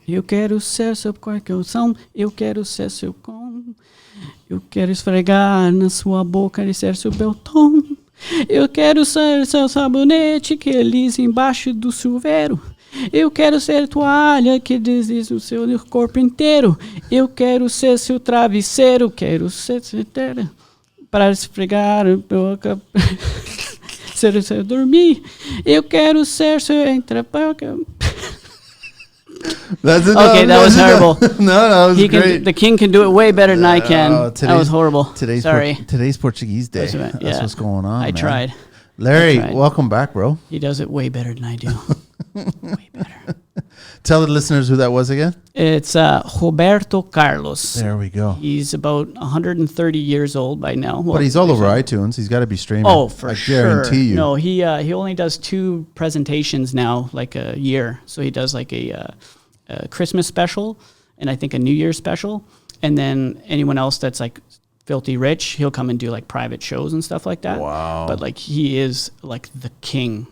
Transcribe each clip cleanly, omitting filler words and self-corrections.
Eu quero ser seu coração, eu quero ser seu com. Eu quero esfregar na sua boca e ser seu beltom. Eu quero ser seu sabonete que lisa embaixo do chuveiro. Eu quero ser toalha que desliza o seu corpo inteiro. Eu quero ser seu travesseiro, quero ser para esfregar a boca, ser seu dormir. Eu quero ser seu entrepaca. That's it. Okay, that was horrible. No, that was great. The king can do it way better than I can. That was horrible. Sorry. Today's Portuguese day. That's what's going on. I tried. Larry, welcome back, bro. He does it way better than I do. Way better. Tell the listeners who that was again. It's Roberto Carlos. There we go. He's about 130 years old by now. Well, but he's all over iTunes. He's got to be streaming. Oh, for sure. I guarantee you. No, he only does 2 presentations now, like a year. So he does like a Christmas special and I think a New Year's special. And then anyone else that's like filthy rich, he'll come and do like private shows and stuff like that. Wow. But like he is like the king.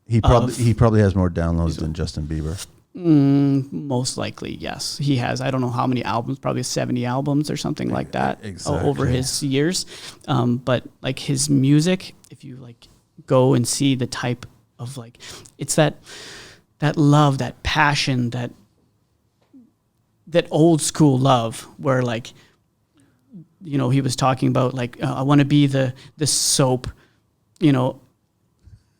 He probably has more downloads than Justin Bieber. Most likely, yes. He has, I don't know how many albums, probably 70 albums or something like that over his years. But like his music, if you like go and see the type of like, it's that love, that passion, that old school love where like, you know, he was talking about like, I want to be the soap, you know,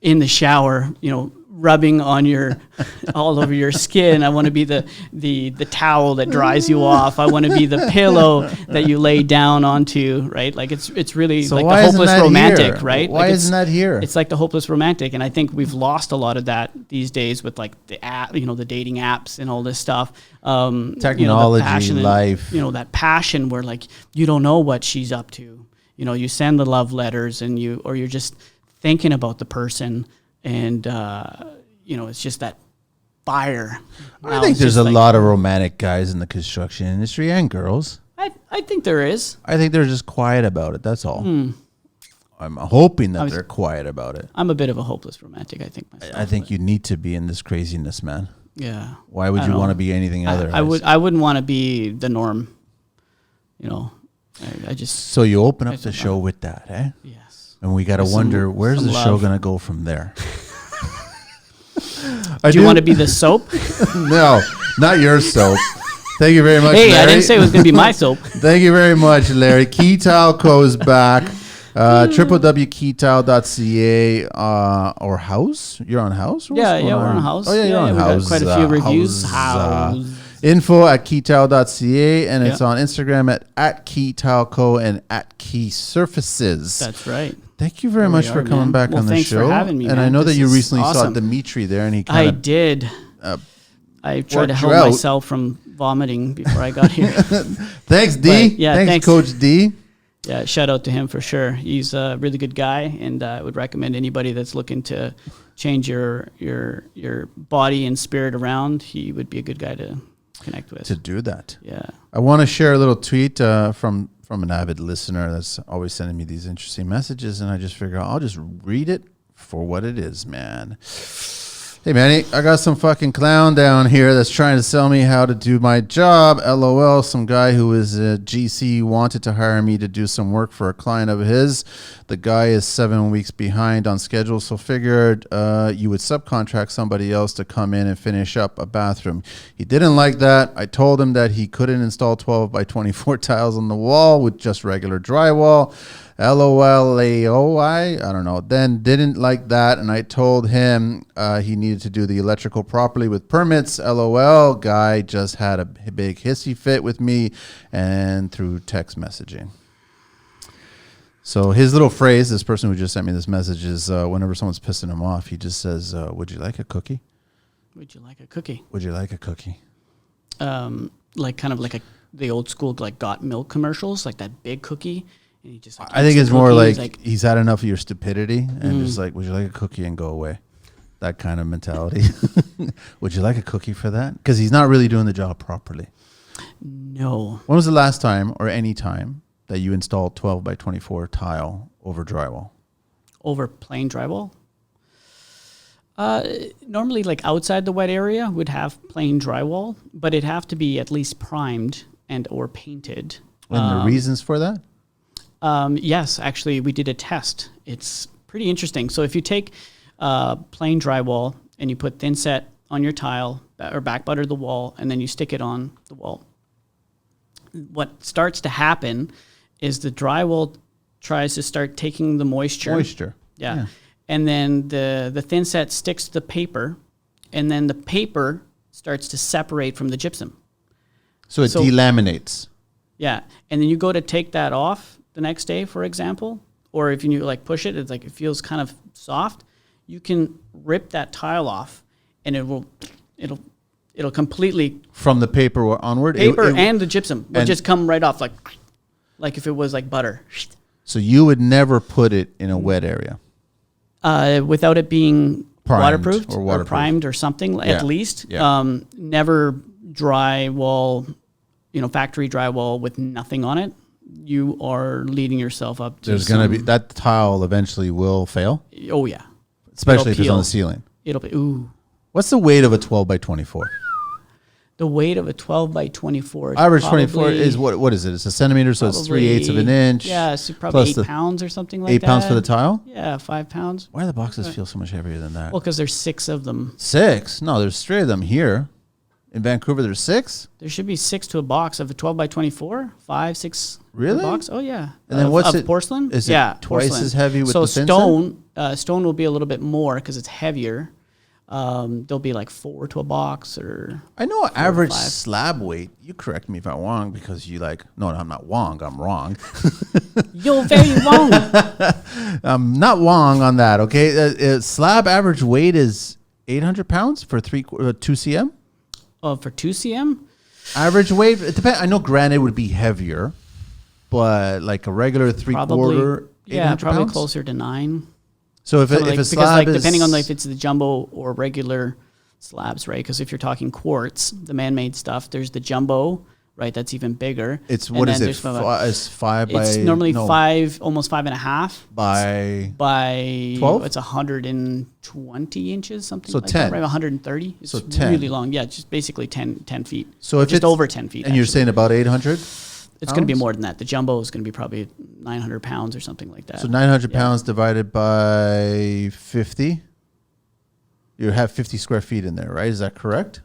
in the shower, you know, rubbing on your all over your skin. I want to be the towel that dries you off. I want to be the pillow that you lay down onto, right? Like it's really so like the hopeless romantic, here? Right? Why like isn't that here? It's like the hopeless romantic, and I think we've lost a lot of that these days with like the app, you know, the dating apps and all this stuff. Technology, you know, the passion life. And, you know, that passion where like you don't know what she's up to. You know, you send the love letters and you're just thinking about the person. And, you know, it's just that fire. I think there's a lot of romantic guys in the construction industry and girls. I think there is. I think they're just quiet about it. That's all. I'm hoping that they're quiet about it. I'm a bit of a hopeless romantic, I think. Myself, I think you need to be in this craziness, man. Yeah. Why would you want to be anything other? I wouldn't want to be the norm. You know, I just. So you open up the show with that, eh? Yes. And we got to wonder, where's the show going to go from there? Do you want to be the soap? No, not your soap. Thank you very much, Larry. I didn't say it was going to be my soap. Thank you very much, Larry. KeyTile is back. www.keytile.ca or House. You're on House? Yeah, we're on House. Oh, yeah, you're on House. Got quite a few reviews. House. Info at keytile.ca, and it's on Instagram at KeyTileCo and at Key Surfaces. That's right. Thank you very much for coming back on the show. Thanks for having me, and man. I know that you recently awesome. saw Dimitri there, and he I did. I tried to help myself from vomiting before I got here. Thanks, D. Thanks, Coach D. Yeah, shout out to him for sure. He's a really good guy, and I would recommend anybody that's looking to change your body and spirit around. He would be a good guy to connect with. To do that. Yeah. I want to share a little tweet from an avid listener that's always sending me these interesting messages, and I just figure I'll just read it for what it is, man. Hey, Manny, I got some fucking clown down here that's trying to sell me how to do my job. LOL, some guy who is a GC wanted to hire me to do some work for a client of his. The guy is 7 weeks behind on schedule, so figured you would subcontract somebody else to come in and finish up a bathroom. He didn't like that. I told him that he couldn't install 12 by 24 tiles on the wall with just regular drywall. LOLAOI, I don't know. Then didn't like that, and I told him he needed to do the electrical properly with permits. LOL, guy just had a big hissy fit with me and through text messaging. So his little phrase, this person who just sent me this message, is whenever someone's pissing him off, he just says, would you like a cookie? Would you like a cookie? Would you like a cookie? Like kind of like the old school like Got Milk commercials, like that big cookie. And he just, like, I think it's more like he's had enough of your stupidity and just like, would you like a cookie and go away? That kind of mentality. Would you like a cookie for that? Because he's not really doing the job properly. No. When was the last time or any time that you installed 12 by 24 tile over drywall? Over plain drywall? Normally, like outside the wet area would have plain drywall, but it'd have to be at least primed and or painted. And the reasons for that? Yes, actually, we did a test. It's pretty interesting. So if you take plain drywall and you put thin set on your tile or back butter the wall, and then you stick it on the wall, what starts to happen is the drywall tries to start taking the moisture. Yeah. And then the thin set sticks to the paper, and then the paper starts to separate from the gypsum. So it delaminates. Yeah. And then you go to take that off the next day, for example, or if you like push it, it's like it feels kind of soft. You can rip that tile off, and it'll completely from the paper onward. And the gypsum will just come right off, like if it was like butter. So you would never put it in a wet area without it being waterproofed or primed or something at least. Yeah. Never drywall, factory drywall with nothing on it. You are leading yourself up to. There's going to be that tile eventually will fail. Oh yeah, especially if it's on the ceiling. It'll be ooh. What's the weight of a 12 by 24? The weight of a 12 by 24. Average 24 is what is it? It's a centimeter, so it's 3/8 of an inch. Yeah, so probably 8 pounds or something like that. 8 pounds for the tile? Yeah, 5 pounds. Why do the boxes feel so much heavier than that? Well, because there's 6 of them. 6? No, there's 3 of them here. In Vancouver, there's 6? There should be 6 to a box of a 12 by 24. 5, 6 really? box. Oh, yeah. And then what's it? Porcelain? Is it twice as heavy with the thin set? Stone will be a little bit more because it's heavier. There'll be like 4 to a box or. I know average slab weight. You correct me if I'm wrong because you no, I'm not wrong. I'm wrong. You're very wrong. I'm not wrong on that. Okay, slab average weight is 800 pounds for 2 cm. Oh, for 2 cm. Average weight. It depends. I know granite would be heavier, but like a regular 3/4. Yeah, probably pounds? Closer to 9. So if a slab is depending on if it's the jumbo or regular slabs, right? Because if you're talking quartz, the man-made stuff, there's the jumbo, right? That's even bigger. It's what is it? It's 5 by. It's normally 5, almost 5.5 by 12. It's 120 inches, something. So like 10. That, right? 130. It's so 10. Really long. Yeah, just basically 10 feet. So if just it's over 10 feet. And you're saying about 800. It's going to be more than that. The jumbo is going to be probably 900 pounds or something like that. So 900 pounds divided by 50. You have 50 square feet in there, right? Is that correct?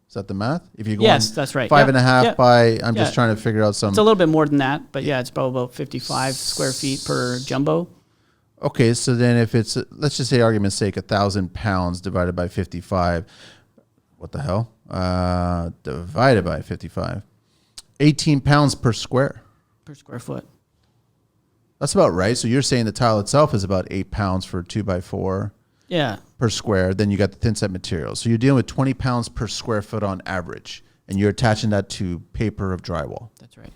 Is that the math? If you go that's right. 5.5 by, I'm just trying to figure out some. It's a little bit more than that, but it's probably about 55 square feet per jumbo. Okay, so then if it's, let's just say argument's sake, 1,000 pounds divided by 55. What the hell? Divided by 55. 18 pounds per square foot. That's about right. So you're saying the tile itself is about 8 pounds for 2x4 per square. Then you got the thin set material. So you're dealing with 20 pounds per square foot on average, and you're attaching that to paper of drywall. That's right.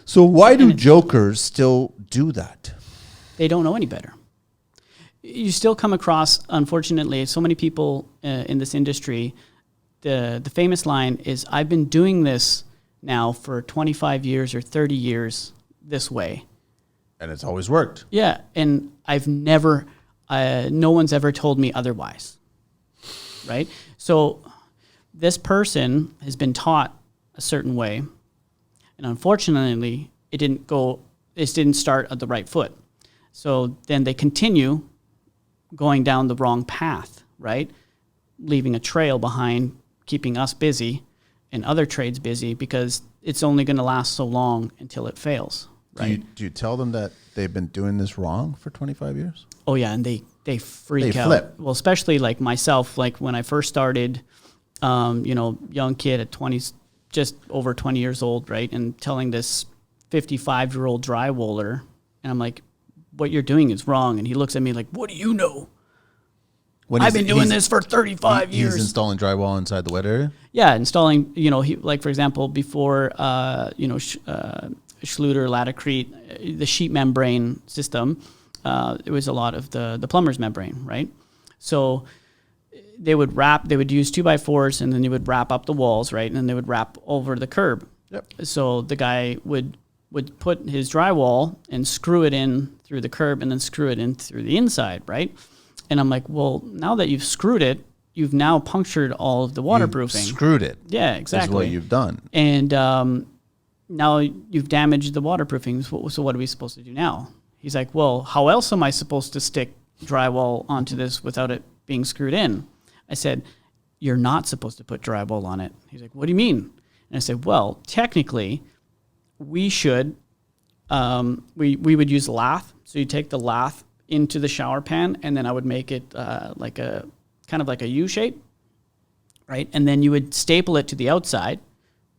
So why do jokers still do that? They don't know any better. You still come across, unfortunately, so many people in this industry. The famous line is, "I've been doing this now for 25 years or 30 years this way." And it's always worked. Yeah, and I've never, no one's ever told me otherwise, right? So this person has been taught a certain way, and unfortunately, it didn't start at the right foot. So then they continue going down the wrong path, right? Leaving a trail behind, keeping us busy and other trades busy because it's only going to last so long until it fails. Right? Do you tell them that they've been doing this wrong for 25 years? Oh yeah, and they freak out. Flip. Well, especially like myself, like when I first started, young kid at 20, just over 20 years old, right? And telling this 55-year-old drywaller, and I'm like, what you're doing is wrong. And he looks at me like, what do you know? I've been doing this for 35 years. He's installing drywall inside the wet area? Yeah, installing, like for example, before, Schluter, Laticrete, the sheet membrane system, it was a lot of the plumber's membrane, right? So they would use 2x4s and then they would wrap up the walls, right? And then they would wrap over the curb. Yep. So the guy would put his drywall and screw it in through the curb and then screw it in through the inside, right? And I'm like, well, now that you've screwed it, you've now punctured all of the waterproofing. You've screwed it. Yeah, exactly. Is what you've done. And now you've damaged the waterproofing. So what are we supposed to do now? He's like, well, how else am I supposed to stick drywall onto this without it being screwed in? I said, you're not supposed to put drywall on it. He's like, what do you mean? And I said, well, technically, we should, we would use lath. So you take the lath into the shower pan, and then I would make it like a kind of like a U shape, right? And then you would staple it to the outside,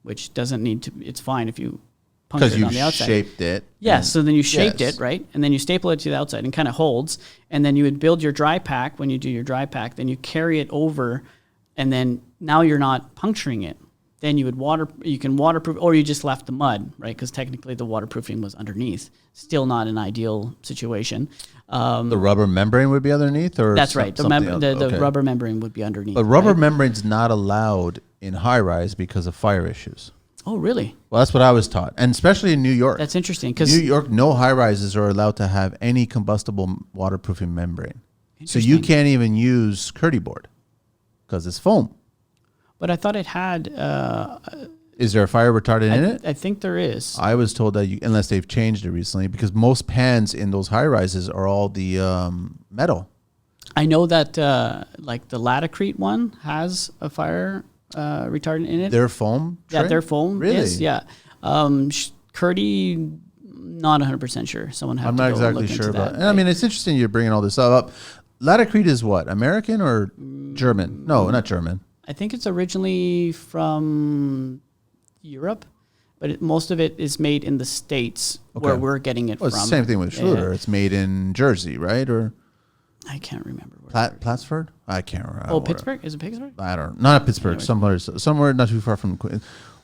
which doesn't need to, it's fine if you puncture it on the outside. Because you shaped it. Yeah, so then you shaped it, right? And then you staple it to the outside and kind of holds. And then you would build your dry pack. When you do your dry pack, then you carry it over, and then now you're not puncturing it. Then you can waterproof, or you just left the mud, right? Because technically the waterproofing was underneath. Still not an ideal situation. The rubber membrane would be underneath, or that's right. The rubber membrane would be underneath. But rubber membrane's not allowed in high rise because of fire issues. Oh, really? Well, that's what I was taught, and especially in New York. That's interesting because New York, no high rises are allowed to have any combustible waterproofing membrane. So you can't even use Curdy board because it's foam. But I thought it had. Is there a fire retardant in it? I think there is. I was told that unless they've changed it recently, because most pans in those high rises are all the metal. I know that like the Latacrete one has a fire retardant in it. Their foam? Yeah, their foam. Really? Is, yeah. Curdy, not 100% sure. Someone had I'm to not go exactly look sure into about that. it. I mean, it's interesting you're bringing all this up. Latacrete is what? American or German? No, not German. I think it's originally from Europe, but most of it is made in the States where we're getting it from. It's the same thing with Schluter. Yeah. It's made in Jersey, right? Or I can't remember. Plattsburgh? I can't remember. Oh, Pittsburgh? Is it Pittsburgh? I don't know. Not Pittsburgh. Somewhere not too far from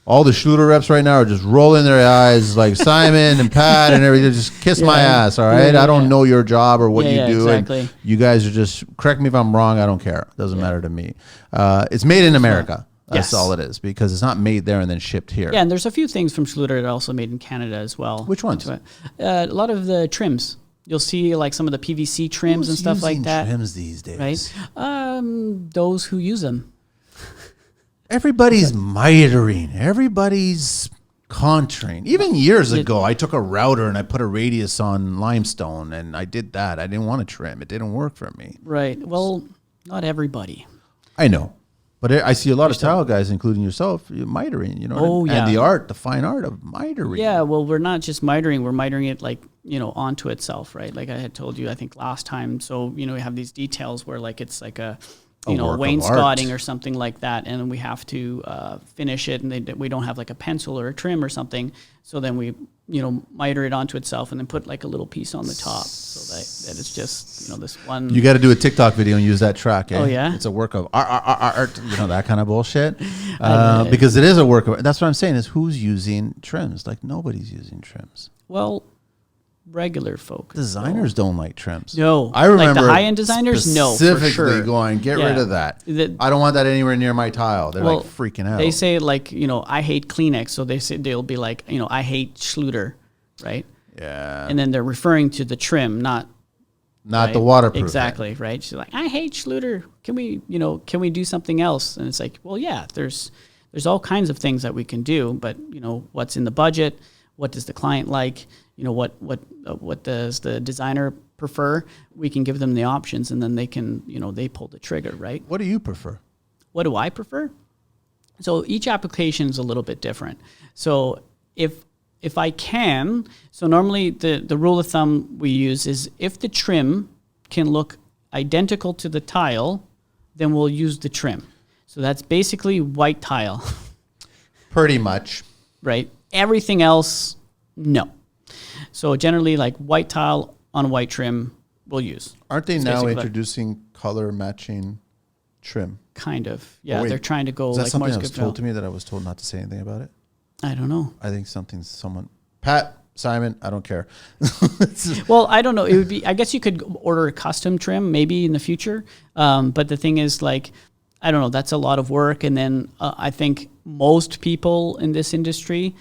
all the Schluter reps right now are just rolling their eyes like Simon and Pat and everything. Just kiss my ass, all right? I don't know your job or what you do. Exactly. And you guys are just, correct me if I'm wrong, I don't care. It doesn't matter to me. It's made in America. That's all it is, because it's not made there and then shipped here. Yeah, and there's a few things from Schluter that are also made in Canada as well. Which ones? A lot of the trims. You'll see like some of the PVC trims and stuff like that. Trims these days? Right? Those who use them. Everybody's mitering. Everybody's contouring. Even years ago, I took a router and I put a radius on limestone, and I did that. I didn't want to trim. It didn't work for me. Right. Well, not everybody. I know. But I see a lot of tile guys, including yourself, mitering, you know. Oh, and the fine art of mitering. Yeah, well, we're not just mitering. We're mitering it like, onto itself, right? Like I had told you, I think last time. So, we have these details where like it's like a wainscoting or something like that, and we have to finish it, and we don't have like a pencil or a trim or something. So then we, miter it onto itself, and then put like a little piece on the top, so that it's just this one. You got to do a TikTok video and use that track. Eh? Oh yeah, it's a work of art, that kind of bullshit. Because it is a work of. That's what I'm saying is who's using trims? Like nobody's using trims. Well, regular folk. Designers don't like trims. No. I remember like the high-end designers, no, for specifically sure. going, get rid of that. I don't want that anywhere near my tile. They're like freaking out. They say like, I hate Kleenex. So they'll be like, I hate Schluter, right? Yeah. And then they're referring to the trim, not the waterproof. Exactly, right? She's like, I hate Schluter. Can we do something else? And it's like, well, yeah, there's all kinds of things that we can do, but what's in the budget? What does the client like? What does the designer prefer? We can give them the options, and then they can, they pull the trigger, right? What do you prefer? What do I prefer? So each application is a little bit different. So if I can, so normally the rule of thumb we use is if the trim can look identical to the tile, then we'll use the trim. So that's basically white tile. Pretty much. Right? Everything else, no. So generally, like white tile on white trim, we'll use. Aren't they now introducing color matching trim? Kind of. Yeah, they're trying to go. Is that like something that was told to me that I was told not to say anything about it? I don't know. I think Pat, Simon, I don't care. Well, I don't know. It would be. I guess you could order a custom trim maybe in the future. But the thing is, like, I don't know. That's a lot of work, and then I think most people in this industry.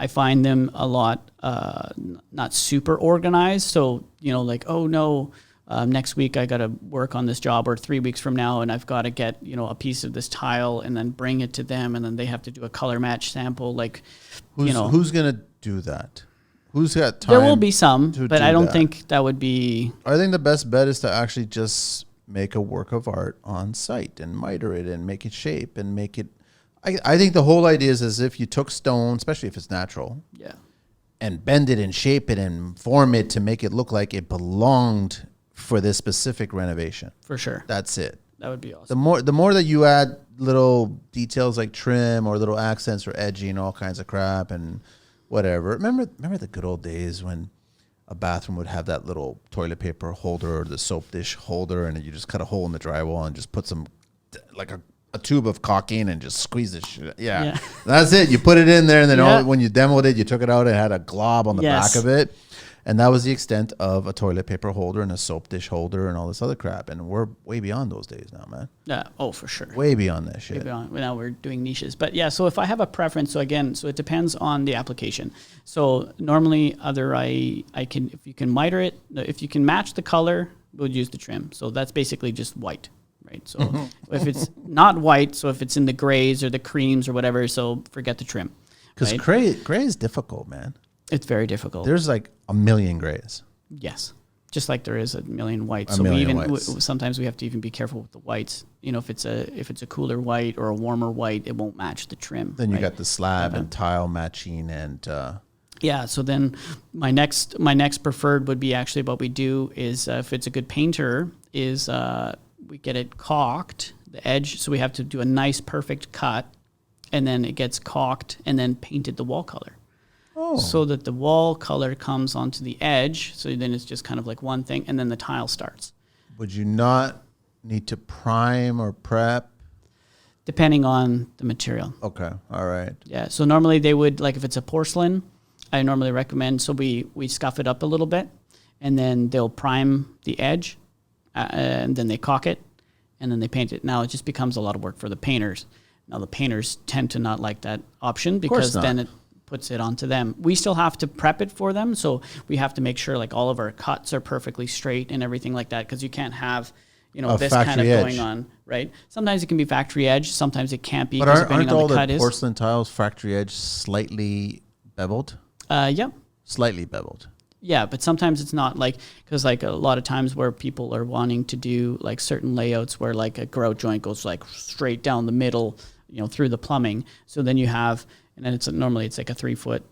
I find them a lot not super organized. So, like, oh no, next week I got to work on this job, or 3 weeks from now, and I've got to get, a piece of this tile and then bring it to them, and then they have to do a color match sample. Like, who's going to do that? Who's got time? There will be some, but I don't think that would be. I think the best bet is to actually just make a work of art on site and miter it and make it shape and make it. I think the whole idea is as if you took stone, especially if it's natural, and bend it and shape it and form it to make it look like it belonged for this specific renovation. For sure. That's it. That would be awesome. The more that you add little details like trim or little accents or edging, all kinds of crap and whatever. Remember the good old days when a bathroom would have that little toilet paper holder or the soap dish holder, and you just cut a hole in the drywall and just put some, like a tube of caulking and just squeeze this shit. Yeah. That's it. You put it in there, and then when you demoed it, you took it out and it had a glob on the back of it. And that was the extent of a toilet paper holder and a soap dish holder and all this other crap. And we're way beyond those days now, man. Yeah. Oh, for sure. Way beyond that shit. Way beyond. Now we're doing niches. But yeah, so if I have a preference, so it depends on the application. So normally I can, if you can miter it, if you can match the color, we'll use the trim. So that's basically just white, right? So if it's not white, so if it's in the grays or the creams or whatever, so forget the trim. Because gray is difficult, man. It's very difficult. There's like a million grays. Yes. Just like there is a million whites. Sometimes we have to even be careful with the whites. If it's a cooler white or a warmer white, it won't match the trim. Then you got the slab and tile matching and so then my next preferred would be actually what we do is if it's a good painter is we get it caulked, the edge, so we have to do a nice perfect cut, and then it gets caulked and then painted the wall color. So that the wall color comes onto the edge, so then it's just kind of like one thing, and then the tile starts. Would you not need to prime or prep? Depending on the material. Okay, all right. Yeah, so normally they would, like if it's a porcelain, I normally recommend, so we scuff it up a little bit, and then they'll prime the edge, and then they caulk it, and then they paint it. Now it just becomes a lot of work for the painters. Now the painters tend to not like that option because then it puts it onto them. We still have to prep it for them, so we have to make sure like all of our cuts are perfectly straight and everything like that, because you can't have this kind of going on, right? Sometimes it can be factory edge, sometimes it can't be. But aren't all the porcelain tiles factory edge slightly beveled? Yeah. Slightly beveled. Yeah, but sometimes it's not because a lot of times where people are wanting to do like certain layouts where like a grout joint goes like straight down the middle, through the plumbing. So then you have, and then normally it's like a 3 foot,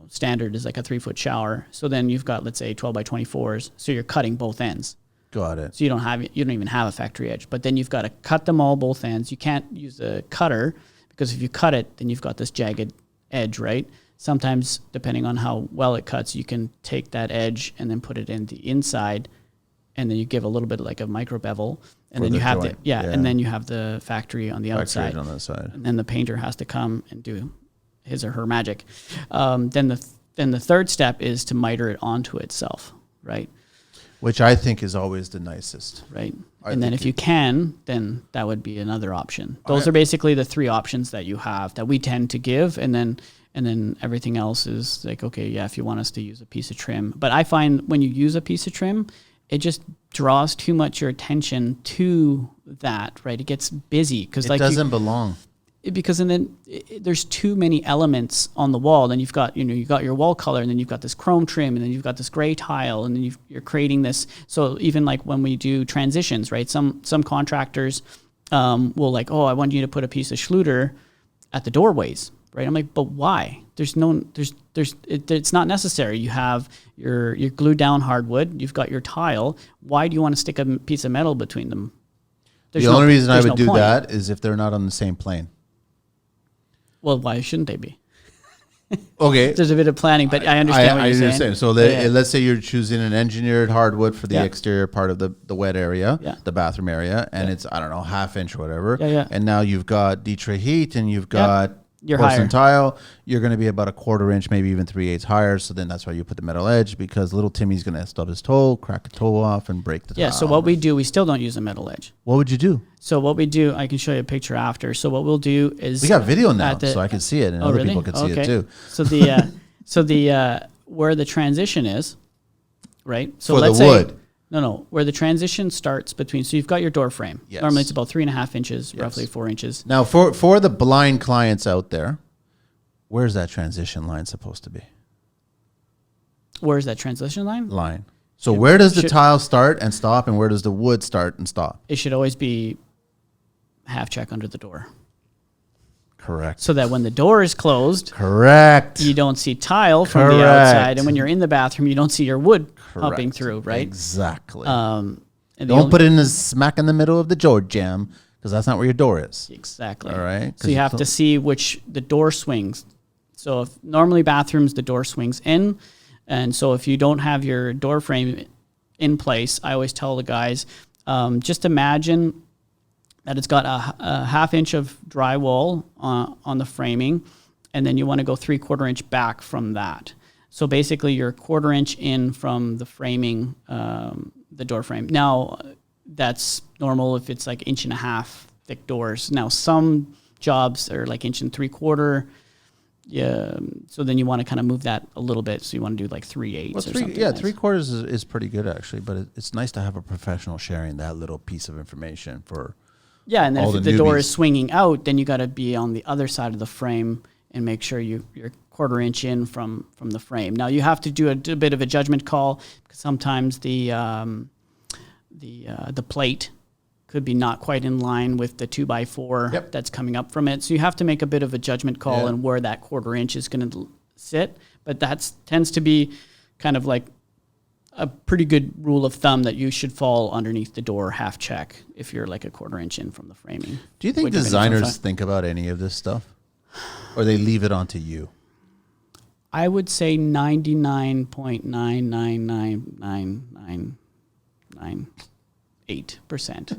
standard is like a 3 foot shower. So then you've got, let's say 12 by 24s. So you're cutting both ends. Got it. So you don't even have a factory edge, but then you've got to cut them all both ends. You can't use a cutter because if you cut it, then you've got this jagged edge, right? Sometimes depending on how well it cuts, you can take that edge and then put it in the inside, and then you give a little bit like a micro bevel. And then you have and then you have the factory on the outside. On that side. And then the painter has to come and do his or her magic. Then the third step is to miter it onto itself, right? Which I think is always the nicest. Right. And then if you can, then that would be another option. Those are basically the three options that you have that we tend to give, and then everything else is like, okay, yeah, if you want us to use a piece of trim. But I find when you use a piece of trim, it just draws too much your attention to that, right? It gets busy because it doesn't belong. Because then there's too many elements on the wall. Then you've got you got your wall color, and then you've got this chrome trim, and then you've got this gray tile, and then you're creating this. So even like when we do transitions, right? Some contractors will like, oh, I want you to put a piece of Schluter at the doorways. Right, I'm like, but why? It's not necessary. You have your glued down hardwood. You've got your tile. Why do you want to stick a piece of metal between them? The only reason I would do that is if they're not on the same plane. Well, why shouldn't they be? Okay, there's a bit of planning, but I understand what you're saying. So let's say you're choosing an engineered hardwood for the exterior part of the wet area, the bathroom area, and it's, I don't know, 1/2 inch or whatever. And now you've got Detroit heat, and you've got porcelain tile. You're going to be about 1/4 inch, maybe even 3/8 higher. So then that's why you put the metal edge, because little Timmy's going to stub his toe, crack a toe off, and break the tile. Yeah, so what we do, we still don't use a metal edge. What would you do? So what we do, I can show you a picture after. So what we'll do is... We got video now, so I can see it, and other people can see it too. So where the transition is, right? So let's say No. Where the transition starts between, so you've got your door frame. Yes. Normally it's about 3.5 inches, roughly 4 inches. Now, for the blind clients out there, where's that transition line supposed to be? Where's that transition line? So where does the tile start and stop, and where does the wood start and stop? It should always be half check under the door. Correct. So that when the door is closed, correct, you don't see tile from the outside, and when you're in the bathroom, you don't see your wood popping through, right? Exactly. And don't put it in the smack in the middle of the door jam, because that's not where your door is. Exactly. All right. So you have to see which the door swings. So if normally bathrooms, the door swings in. And so if you don't have your door frame in place, I always tell the guys, just imagine that it's got a half inch of drywall on the framing, and then you want to go 3/4 inch back from that. So basically you're 1/4 inch in from the framing, the door frame. Now that's normal if it's like 1.5 inch thick doors. Now some jobs are like 1.75 inch. Yeah, so then you want to kind of move that a little bit. So you want to do like 3/8 or something. Yeah, 3/4 is pretty good actually, but it's nice to have a professional sharing that little piece of information for. Yeah, and then if the door is swinging out, then you got to be on the other side of the frame and make sure you're 1/4 inch in from the frame. Now you have to do a bit of a judgment call, because sometimes the plate could be not quite in line with the 2x4 that's coming up from it. So you have to make a bit of a judgment call on where that 1/4 inch is going to sit. But that tends to be kind of like a pretty good rule of thumb that you should fall underneath the door half check if you're like 1/4 inch in from the framing. Do you think designers think about any of this stuff, or they leave it onto you? I would say 99.9999998%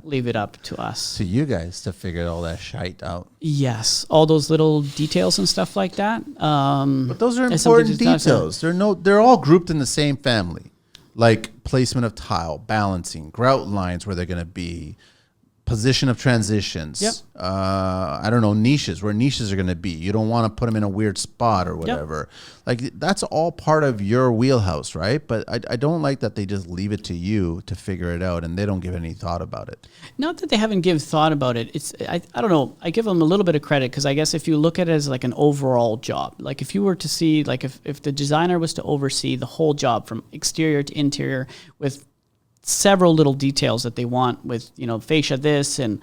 leave it up to us. To you guys to figure all that shite out. Yes, all those little details and stuff like that. But those are important details. They're all grouped in the same family, like placement of tile, balancing, grout lines where they're going to be, position of transitions. I don't know, niches, where niches are going to be. You don't want to put them in a weird spot or whatever. Like that's all part of your wheelhouse, right? But I don't like that they just leave it to you to figure it out and they don't give any thought about it. Not that they haven't given thought about it. It's I don't know. I give them a little bit of credit, because I guess if you look at it as like an overall job, like if you were to see, like if the designer was to oversee the whole job from exterior to interior with several little details that they want, with, fascia this and,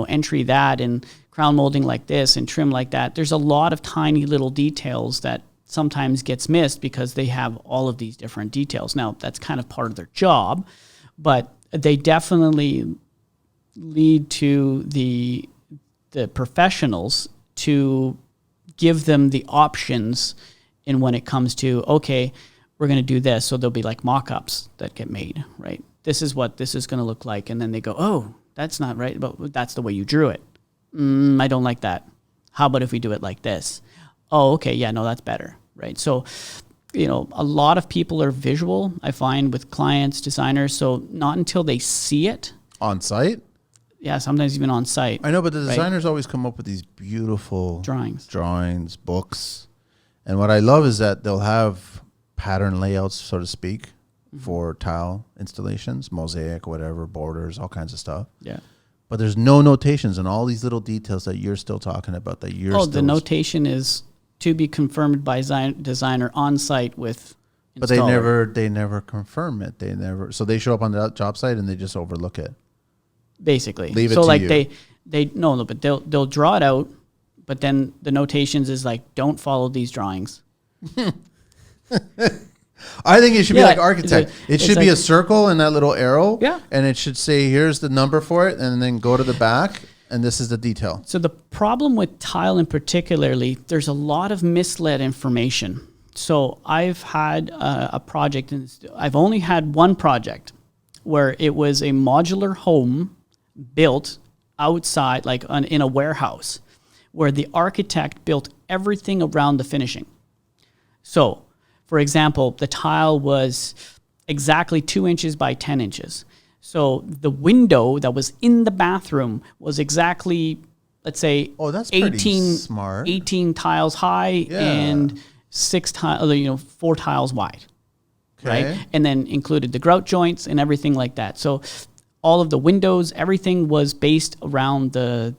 entry that and crown molding like this and trim like that. There's a lot of tiny little details that sometimes gets missed because they have all of these different details. Now, that's kind of part of their job, but they definitely lead to the professionals to give them the options in when it comes to, okay, we're going to do this. So there'll be like mock-ups that get made, right? This is what this is going to look like. And then they go, oh, that's not right, but that's the way you drew it. I don't like that. How about if we do it like this? Oh, okay, yeah, no, that's better, right? So, a lot of people are visual, I find, with clients, designers. So not until they see it. On site? Yeah, sometimes even on site. I know, but the designers always come up with these beautiful drawings, books. And what I love is that they'll have pattern layouts, so to speak, for tile installations, mosaic, whatever, borders, all kinds of stuff. Yeah. But there's no notations and all these little details that you're still talking about that you're the notation is to be confirmed by designer on site with installer. But they never confirm it. So they show up on the job site and they just overlook it. Basically. Leave it to you. But they'll draw it out, but then the notations is like, don't follow these drawings. I think it should be like architect. It should be a circle and that little arrow. Yeah. And it should say, here's the number for it. And then go to the back. And this is the detail. So the problem with tile in particularly, there's a lot of misled information. So I've had a project, and I've only had one project where it was a modular home built outside, like in a warehouse, where the architect built everything around the finishing. So, for example, the tile was exactly 2 inches by 10 inches. So the window that was in the bathroom was exactly, let's say, 18 tiles high and 4 tiles wide. right? And then included the grout joints and everything like that. So all of the windows, everything was based around the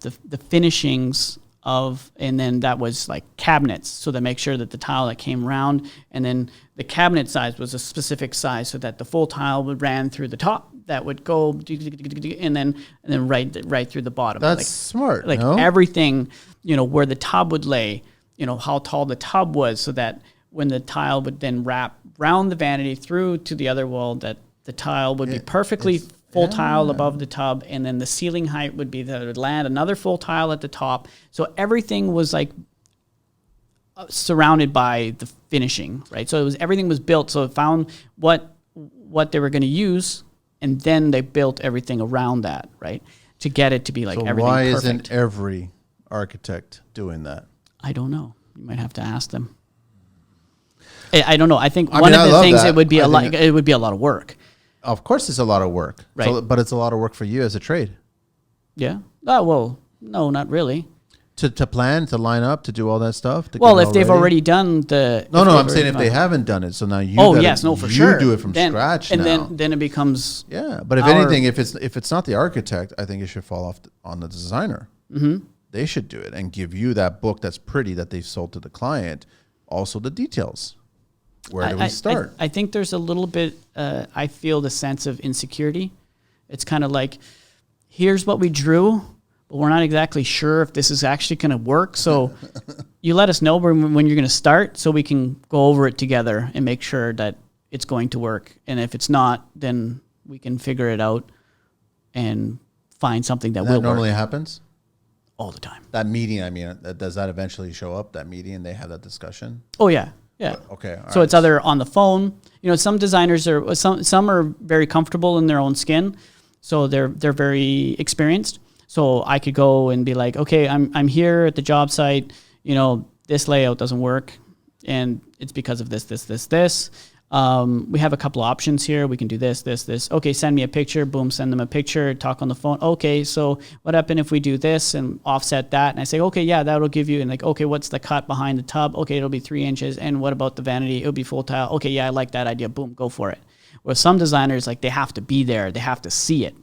finishings of, and then that was like cabinets. So to make sure that the tile that came around, and then the cabinet size was a specific size so that the full tile would ran through the top, that would go, and then right through the bottom. That's smart. Like everything, where the tub would lay, how tall the tub was, so that when the tile would then wrap round the vanity through to the other wall, that the tile would be perfectly full tile above the tub, and then the ceiling height would be that it would land another full tile at the top. So everything was like surrounded by the finishing, right? So everything was built. So it found what they were going to use, and then they built everything around that, right, to get it to be like everything why perfect. Isn't every architect doing that? I don't know. You might have to ask them. I don't know. I think one of the things, it would be a lot of work. Of course, it's a lot of work, right? So, but it's a lot of work for you as a trade. Yeah. Oh, well, no, not really. To plan, to line up, to do all that stuff. Well, if they've already done the. No, I'm saying if they haven't done it, so now you. For sure. You do it from scratch, and now. then it becomes. Yeah, but if anything, if it's not the architect, I think it should fall off on the designer. Mm-hmm. They should do it and give you that book that's pretty that they've sold to the client. Also, the details. Where do we start? I think there's a little bit, I feel the sense of insecurity. It's kind of like, here's what we drew, but we're not exactly sure if this is actually going to work. So you let us know when you're going to start, so we can go over it together and make sure that it's going to work. And if it's not, then we can figure it out and find something that will work. That normally happens? All the time. That meeting, does that eventually show up, that meeting, and they have that discussion? Oh, yeah. Yeah. Okay. So it's either on the phone. Some designers some are very comfortable in their own skin, so they're very experienced. So I could go and be like, okay, I'm here at the job site. This layout doesn't work, and it's because of this. We have a couple of options here. We can do this. Okay, send me a picture. Boom, send them a picture. Talk on the phone. Okay, so what happened if we do this and offset that? And I say, okay, yeah, that'll give you. And like, okay, what's the cut behind the tub? Okay, it'll be 3 inches. And what about the vanity? It'll be full tile. Okay, yeah, I like that idea. Boom, go for it. Where some designers, like, they have to be there. They have to see it.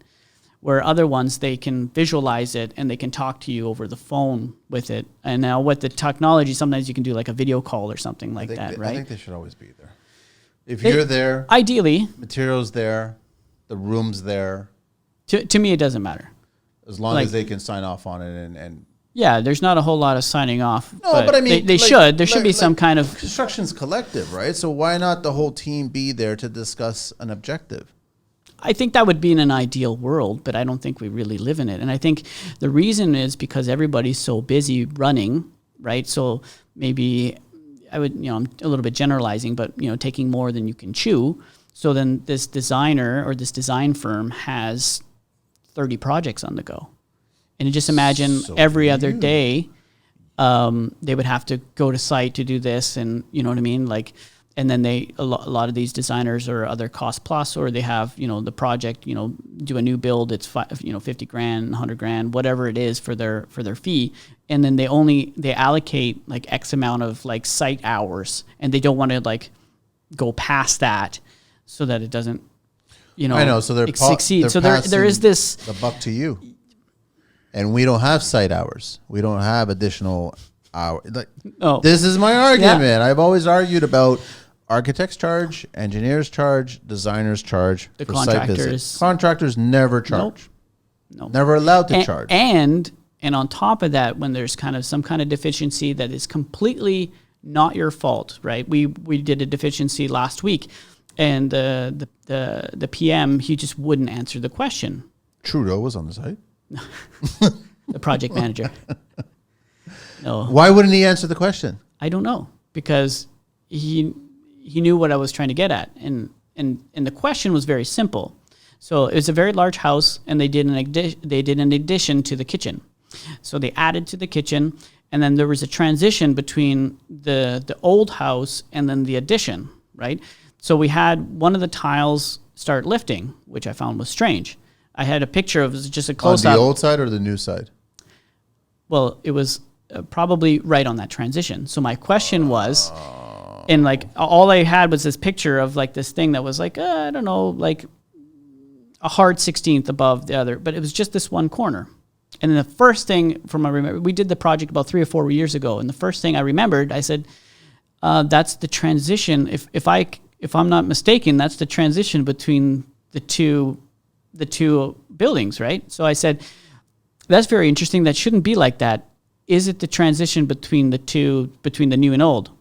Where other ones, they can visualize it and they can talk to you over the phone with it. And now with the technology, sometimes you can do like a video call or something like that, right? I think they should always be there. If you're there, ideally, materials there, the room's there. To me, it doesn't matter. As long as they can sign off on it and yeah, there's not a whole lot of signing off. No, but I mean, they should. There should be some kind of construction's collective, right? So why not the whole team be there to discuss an objective? I think that would be in an ideal world, but I don't think we really live in it. And I think the reason is because everybody's so busy running, right? So maybe I would, I'm a little bit generalizing, but, taking more than you can chew. So then this designer or this design firm has 30 projects on the go. And just imagine every other day, they would have to go to site to do this, and you know what I mean? Like, and then a lot of these designers are other cost plus, or they have, the project, do a new build, it's 50 grand, 100 grand, whatever it is for their fee. And then they allocate like X amount of like site hours, and they don't want to like go past that so that it doesn't, I know. So they're succeed. So there is this the buck to you, and we don't have site hours. We don't have additional hours. Like, this is my argument. Yeah. I've always argued about architects charge, engineers charge, designers charge. The for contractors. Site visits. Contractors never charge. Nope. Never allowed to charge. And on top of that, when there's kind of some kind of deficiency that is completely not your fault, right? We did a deficiency last week, and the PM, he just wouldn't answer the question. Trudeau was on the site. The project manager. No. Why wouldn't he answer the question? I don't know, because he knew what I was trying to get at, and the question was very simple. So it was a very large house, and they did an addition to the kitchen. So they added to the kitchen, and then there was a transition between the old house and then the addition, right? So we had one of the tiles start lifting, which I found was strange. I had a picture of just a close-up. On the old side or the new side? Well, it was probably right on that transition. So my question was, And like all I had was this picture of like this thing that was like, I don't know, like a hard 16th above the other, but it was just this one corner. And then the first thing from I remember, we did the project about 3 or 4 years ago. And the first thing I remembered, I said, that's the transition. If I'm not mistaken, that's the transition between the two buildings, right? So I said, that's very interesting. That shouldn't be like that. Is it the transition between the new and old?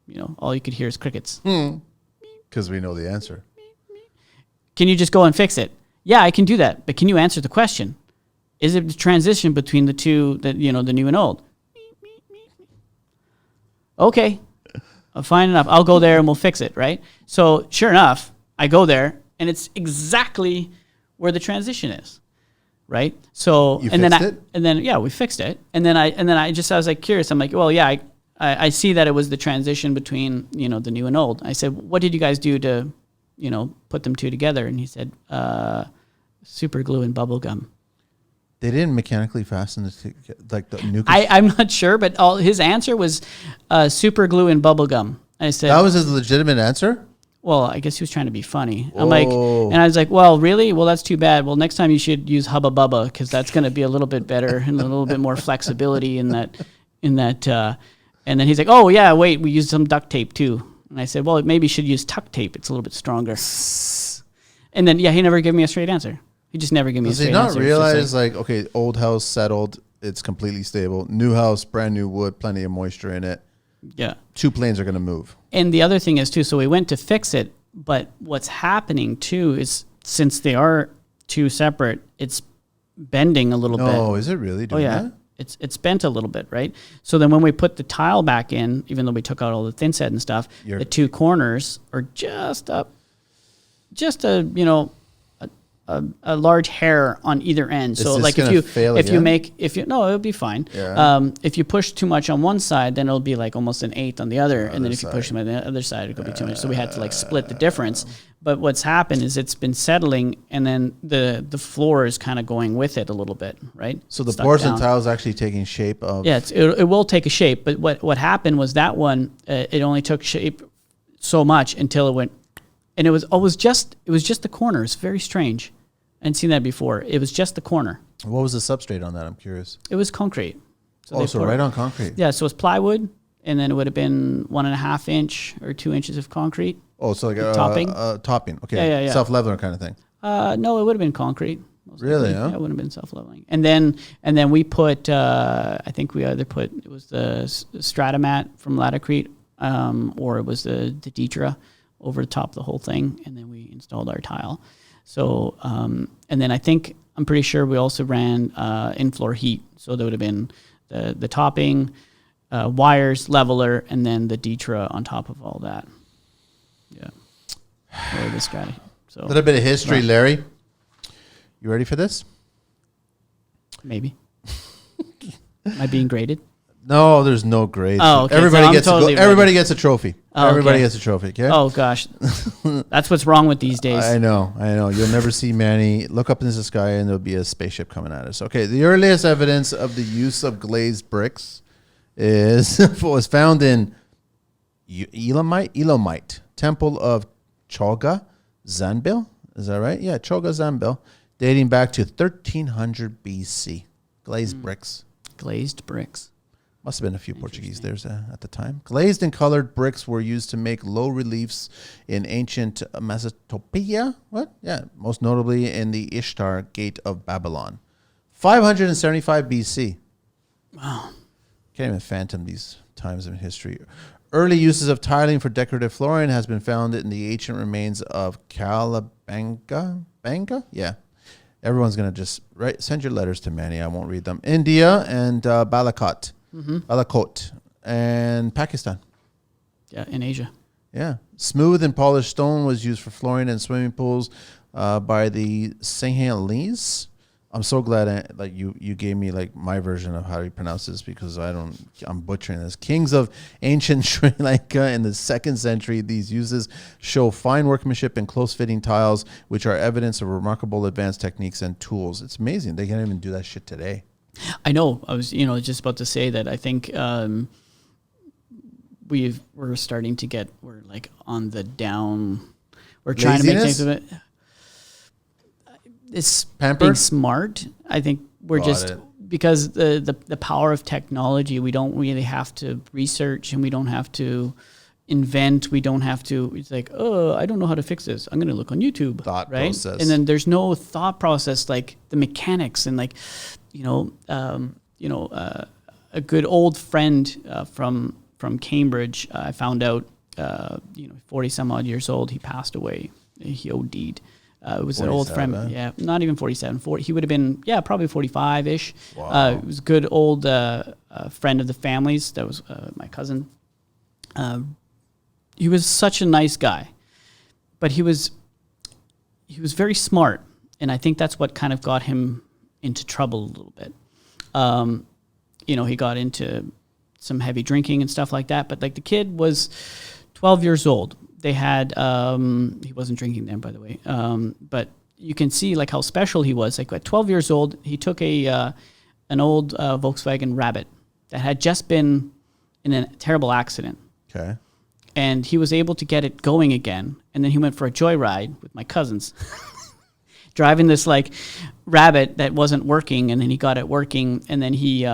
You know, all you could hear is crickets. Because we know the answer. Can you just go and fix it? Yeah, I can do that. But can you answer the question? Is it the transition between the two, the new and old? Okay, fine enough. I'll go there and we'll fix it, right? So sure enough, I go there and it's exactly where the transition is, right? So we fixed it. And then I was like curious. I'm like, well, yeah, I see that it was the transition between the new and old. I said, what did you guys do to put them two together? And he said, super glue and bubble gum. They didn't mechanically fasten like the new. I'm not sure, but his answer was super glue and bubble gum. I said that was his legitimate answer. Well, I guess he was trying to be funny. I'm like, and I was like, well, really? Well, that's too bad. Well, next time you should use Hubba Bubba because that's going to be a little bit better and a little bit more flexibility in that. And then he's like, oh yeah, wait, we used some duct tape too. And I said, well, maybe you should use tuck tape. It's a little bit stronger. And then he never gave me a straight answer. He just never gave me a straight answer. Does he not realize like, okay, old house settled, it's completely stable. New house, brand new wood, plenty of moisture in it. Yeah. 2 planes are going to move. And the other thing is too, so we went to fix it, but what's happening too is since they are two separate, it's bending a little bit. Oh, is it really doing that? It's bent a little bit, right? So then when we put the tile back in, even though we took out all the thin set and stuff, the two corners are just a large hair on either end. So like it'll be fine. Yeah. If you push too much on one side, then it'll be like almost an eighth on the other. And then if you push them on the other side, it'll be too much. So we had to like split the difference. But what's happened is it's been settling and then the floor is kind of going with it a little bit, right? So the porcelain tile is actually taking shape of... Yeah, it will take a shape. But what happened was that one, it only took shape so much until it went... And it was just the corner. It's very strange. I hadn't seen that before. It was just the corner. What was the substrate on that? I'm curious. It was concrete. So right on concrete. Yeah, so it's plywood, and then it would have been 1.5 inch or 2 inches of concrete. Oh, so like topping. Topping. Okay. Yeah. Self-leveling kind of thing. No, it would have been concrete. Really? Yeah, it would have been self-leveling. And then we put. I think we either put it was the Stratamat from Latacrete, or it was the Deidre over the top of the whole thing, and then we installed our tile. So, and then I'm pretty sure we also ran in-floor heat. So there would have been the topping, wires, leveler, and then the Deidre on top of all that. Yeah. Or the strategy. So a little bit of history, Larry. You ready for this? Maybe. Am I being graded? No, there's no grades. Oh, okay. Everybody gets a trophy. Oh, everybody gets a trophy. Okay. Oh gosh, that's what's wrong with these days. I know. You'll never see Manny look up into the sky and there'll be a spaceship coming at us. Okay. The earliest evidence of the use of glazed bricks was found in Elamite Temple of Cholga, Zanbil. Is that right? Yeah, Cholga, Zanbil, dating back to 1300 BC. Glazed bricks. Glazed bricks. Must have been a few Portuguese there at the time. Glazed and colored bricks were used to make low reliefs in ancient Mesopotamia. What? Yeah, most notably in the Ishtar Gate of Babylon. 575 BC. Wow. Can't even phantom these times in history. Early uses of tiling for decorative flooring has been found in the ancient remains of Calabanga. Yeah. Everyone's going to just send your letters to Manny. I won't read them. India and Balakot. Balakot and Pakistan. Yeah, in Asia. Yeah. Smooth and polished stone was used for flooring and swimming pools by the Sinhalese. I'm so glad you gave me like my version of how you pronounce this because I'm butchering this. Kings of ancient Sri Lanka in the 2nd century. These uses show fine workmanship and close fitting tiles, which are evidence of remarkable advanced techniques and tools. It's amazing. They can't even do that shit today. I know. I was just about to say that I think, we're starting to get, we're like on the down. We're trying to make things of it. It's Pampered? being smart. I think we're because the power of technology, we don't really have to research and we don't have to invent. We don't have to, it's like, oh, I don't know how to fix this. I'm going to look on YouTube. Thought right? process. And then there's no thought process, like the mechanics and like, a good old friend from Cambridge, I found out, 40 some odd years old, he passed away. He OD'd. It was an old friend. Yeah, not even 47. 40, he would have been, probably 45-ish. Wow. It was a good old friend of the family's. That was my cousin. He was such a nice guy, but he was very smart, and I think that's what kind of got him into trouble a little bit. He got into some heavy drinking and stuff like that, but like the kid was 12 years old. They had, he wasn't drinking then, by the way, but you can see like how special he was. Like at 12 years old, he took an old Volkswagen Rabbit that had just been in a terrible accident. Okay. And he was able to get it going again. And then he went for a joyride with my cousins, driving this like Rabbit that wasn't working. And then he got it working. And then he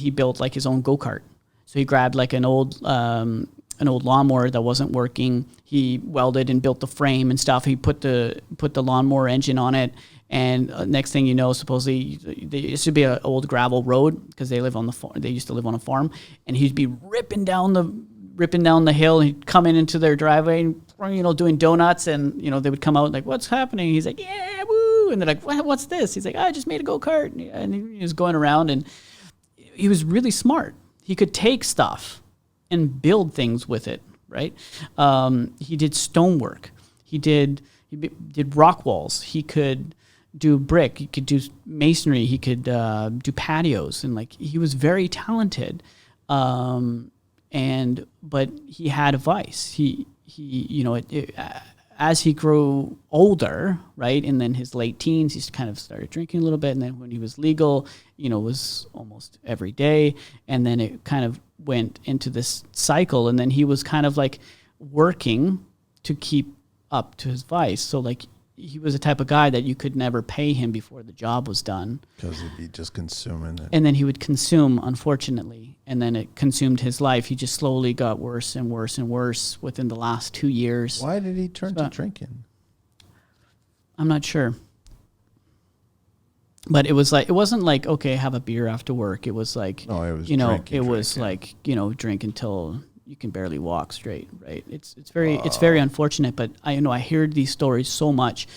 built like his own go-kart. So he grabbed like an old lawnmower that wasn't working. He welded and built the frame and stuff. He put the lawnmower engine on it. And next thing you know, supposedly it should be an old gravel road because they live on the farm. They used to live on a farm, and he'd be ripping down the hill. He'd come into their driveway, and, doing donuts, and they would come out like, "What's happening?" He's like, "Yeah, woo!" And they're like, "What's this?" He's like, "I just made a go-kart," and he was going around, and he was really smart. He could take stuff and build things with it, right? He did stonework. He did rock walls. He could do brick. He could do masonry. He could do patios, and like he was very talented. But he had a vice. As he grew older, right, and then his late teens, he kind of started drinking a little bit, and then when he was legal, it was almost every day, and then it kind of went into this cycle, and then he was kind of like working to keep up to his vice. So like he was the type of guy that you could never pay him before the job was done. Because he'd be just consuming it. And then he would consume, unfortunately, and then it consumed his life. He just slowly got worse and worse and worse within the last 2 years. Why did he turn to drinking? I'm not sure. But it wasn't like, okay, have a beer after work. It was like, no, it was drinking. Drink until you can barely walk straight, right? It's very unfortunate, but I hear these stories so much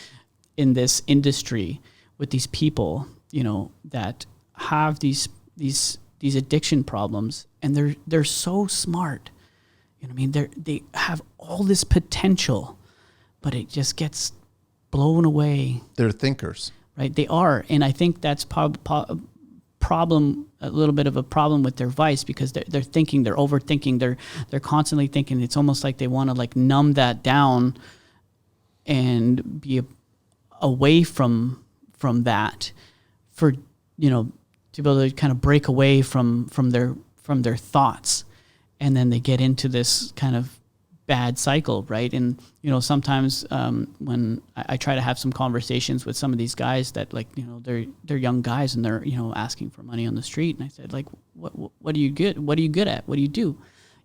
in this industry with these people, that have these addiction problems, and they're so smart. They have all this potential, but it just gets blown away. They're thinkers. Right, they are, and I think that's a little bit of a problem with their vice, because they're thinking, they're overthinking, they're constantly thinking. It's almost like they want to like numb that down and be away from that, for to be able to kind of break away from their thoughts, and then they get into this kind of bad cycle, right? And sometimes when I try to have some conversations with some of these guys that they're young guys, and they're asking for money on the street, and I said, like, what do you good at? What do you do?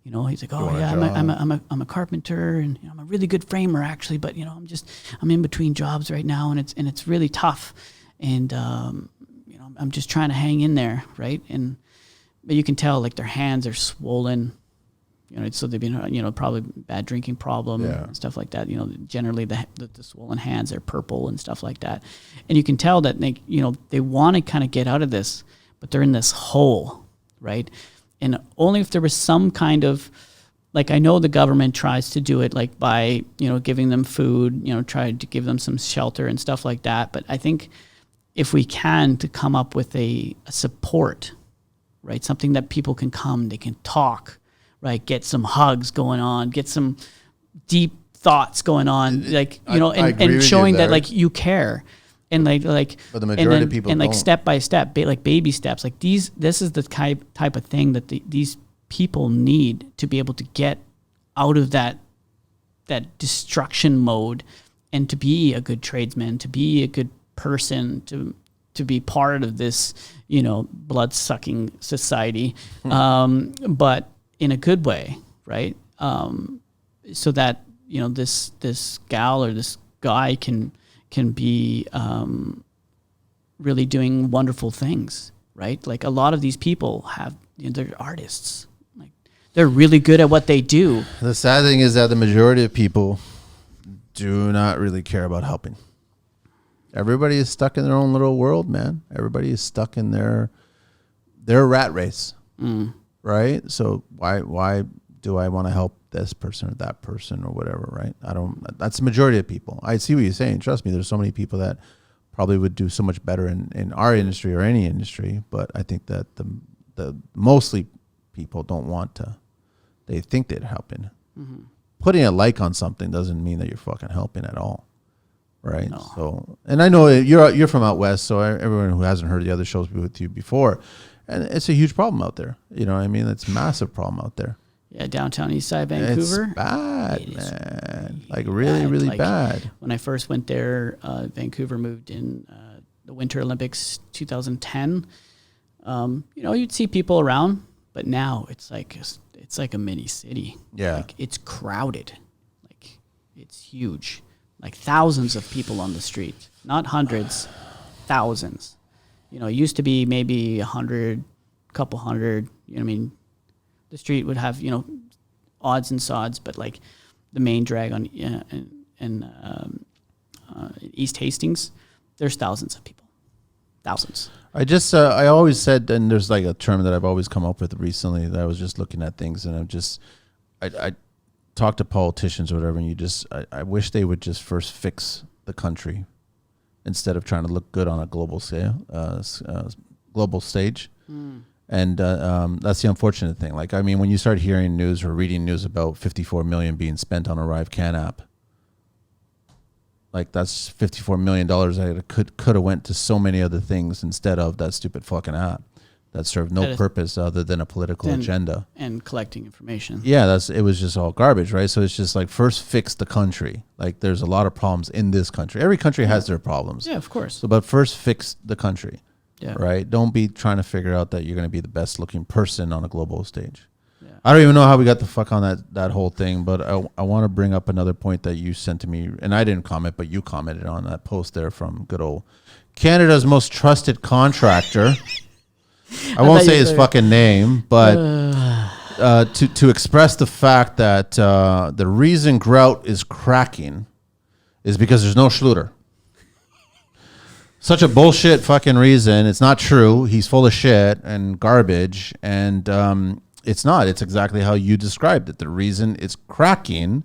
He's like, oh yeah, I'm a carpenter, and I'm a really good framer actually, but I'm in between jobs right now, and it's really tough, and I'm just trying to hang in there, right? But you can tell like their hands are swollen. So they've been, probably bad drinking problem and stuff like that. Generally the swollen hands are purple and stuff like that. And you can tell that they want to kind of get out of this, but they're in this hole, right? And only if there was some kind of, like, I know the government tries to do it like by, giving them food, try to give them some shelter and stuff like that. But I think if we can to come up with a support, right? Something that people can come, they can talk, right? Get some hugs going on, get some deep thoughts going on, and showing that like you care, and like. But the majority of people and like don't. Step by step, like baby steps, like this is the type of thing that these people need to be able to get out of that destruction mode, and to be a good tradesman, to be a good person, to be part of this, blood-sucking society, but in a good way, right? So that, this gal or this guy can be really doing wonderful things, right? Like a lot of these people have, they're artists. Like they're really good at what they do. The sad thing is that the majority of people do not really care about helping. Everybody is stuck in their own little world, man. Everybody is stuck in their rat race, right? So why do I want to help this person or that person or whatever, right? That's the majority of people. I see what you're saying. Trust me, there's so many people that probably would do so much better in our industry or any industry, but I think that the mostly people don't want to. They think they're helping. Mm-hmm. Putting a like on something doesn't mean that you're fucking helping at all, right? No. So, and I know you're from out west, so everyone who hasn't heard the other shows with you before, and it's a huge problem out there. You know what I mean? It's a massive problem out there. Yeah, downtown east side Vancouver. It's bad, man. Like really, bad. Really bad. When I first went there, Vancouver moved in the Winter Olympics 2010. You'd see people around, but now it's like a mini city. Yeah, like it's crowded, like it's huge, like thousands of people on the street, not hundreds, thousands. It used to be maybe 100, couple hundred. The street would have, odds and sods, but like the main drag on East Hastings, there's thousands of people. Thousands. I always said, and there's like a term that I've always come up with recently that I was just looking at things, and I talk to politicians or whatever, and I wish they would just first fix the country instead of trying to look good on a global scale, global stage. And that's the unfortunate thing. Like, I mean, when you start hearing news or reading news about $54 million being spent on a ArriveCAN app, like that's $54 million that could have went to so many other things instead of that stupid fucking app that served no purpose other than a political agenda and collecting information. Yeah, it was just all garbage, right? So it's just like, first fix the country. Like, there's a lot of problems in this country. Every country has their problems. Yeah, of course. So, but first fix the country. Yeah. Right. Don't be trying to figure out that you're going to be the best looking person on a global stage. Yeah. I don't even know how we got the fuck on that whole thing, but I want to bring up another point that you sent to me, and I didn't comment, but you commented on that post there from good old Canada's most trusted contractor. I won't say his fucking name, but to express the fact that the reason Grout is cracking is because there's no Schluter. Such a bullshit fucking reason. It's not true. He's full of shit and garbage. And it's not. It's exactly how you described it. The reason it's cracking.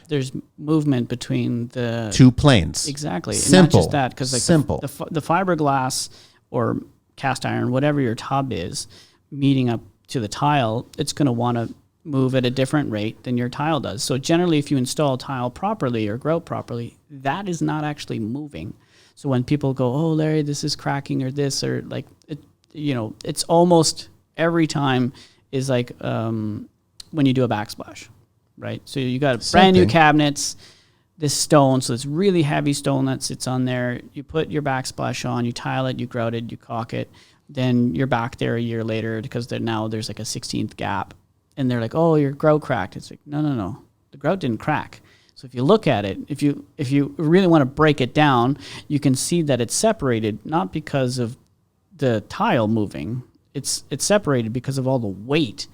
There's movement between the two planes. Exactly. Simple. And not just that. Because like simple. The fiberglass or cast iron, whatever your tub is, meeting up to the tile, it's going to want to move at a different rate than your tile does. So generally, if you install tile properly or grout properly, that is not actually moving. So when people go, oh, Larry, this is cracking or this or like, it's almost every time is like when you do a backsplash, right? So you got brand new cabinets, this stone, so it's really heavy stone that sits on there. You put your backsplash on, you tile it, you grout it, you caulk it. Then you're back there a year later because now there's like a 16th gap. And they're like, oh, your grout cracked. It's like, no. The grout didn't crack. So if you look at it, if you really want to break it down, you can see that it's separated not because of the tile moving. It's separated because of all the weight.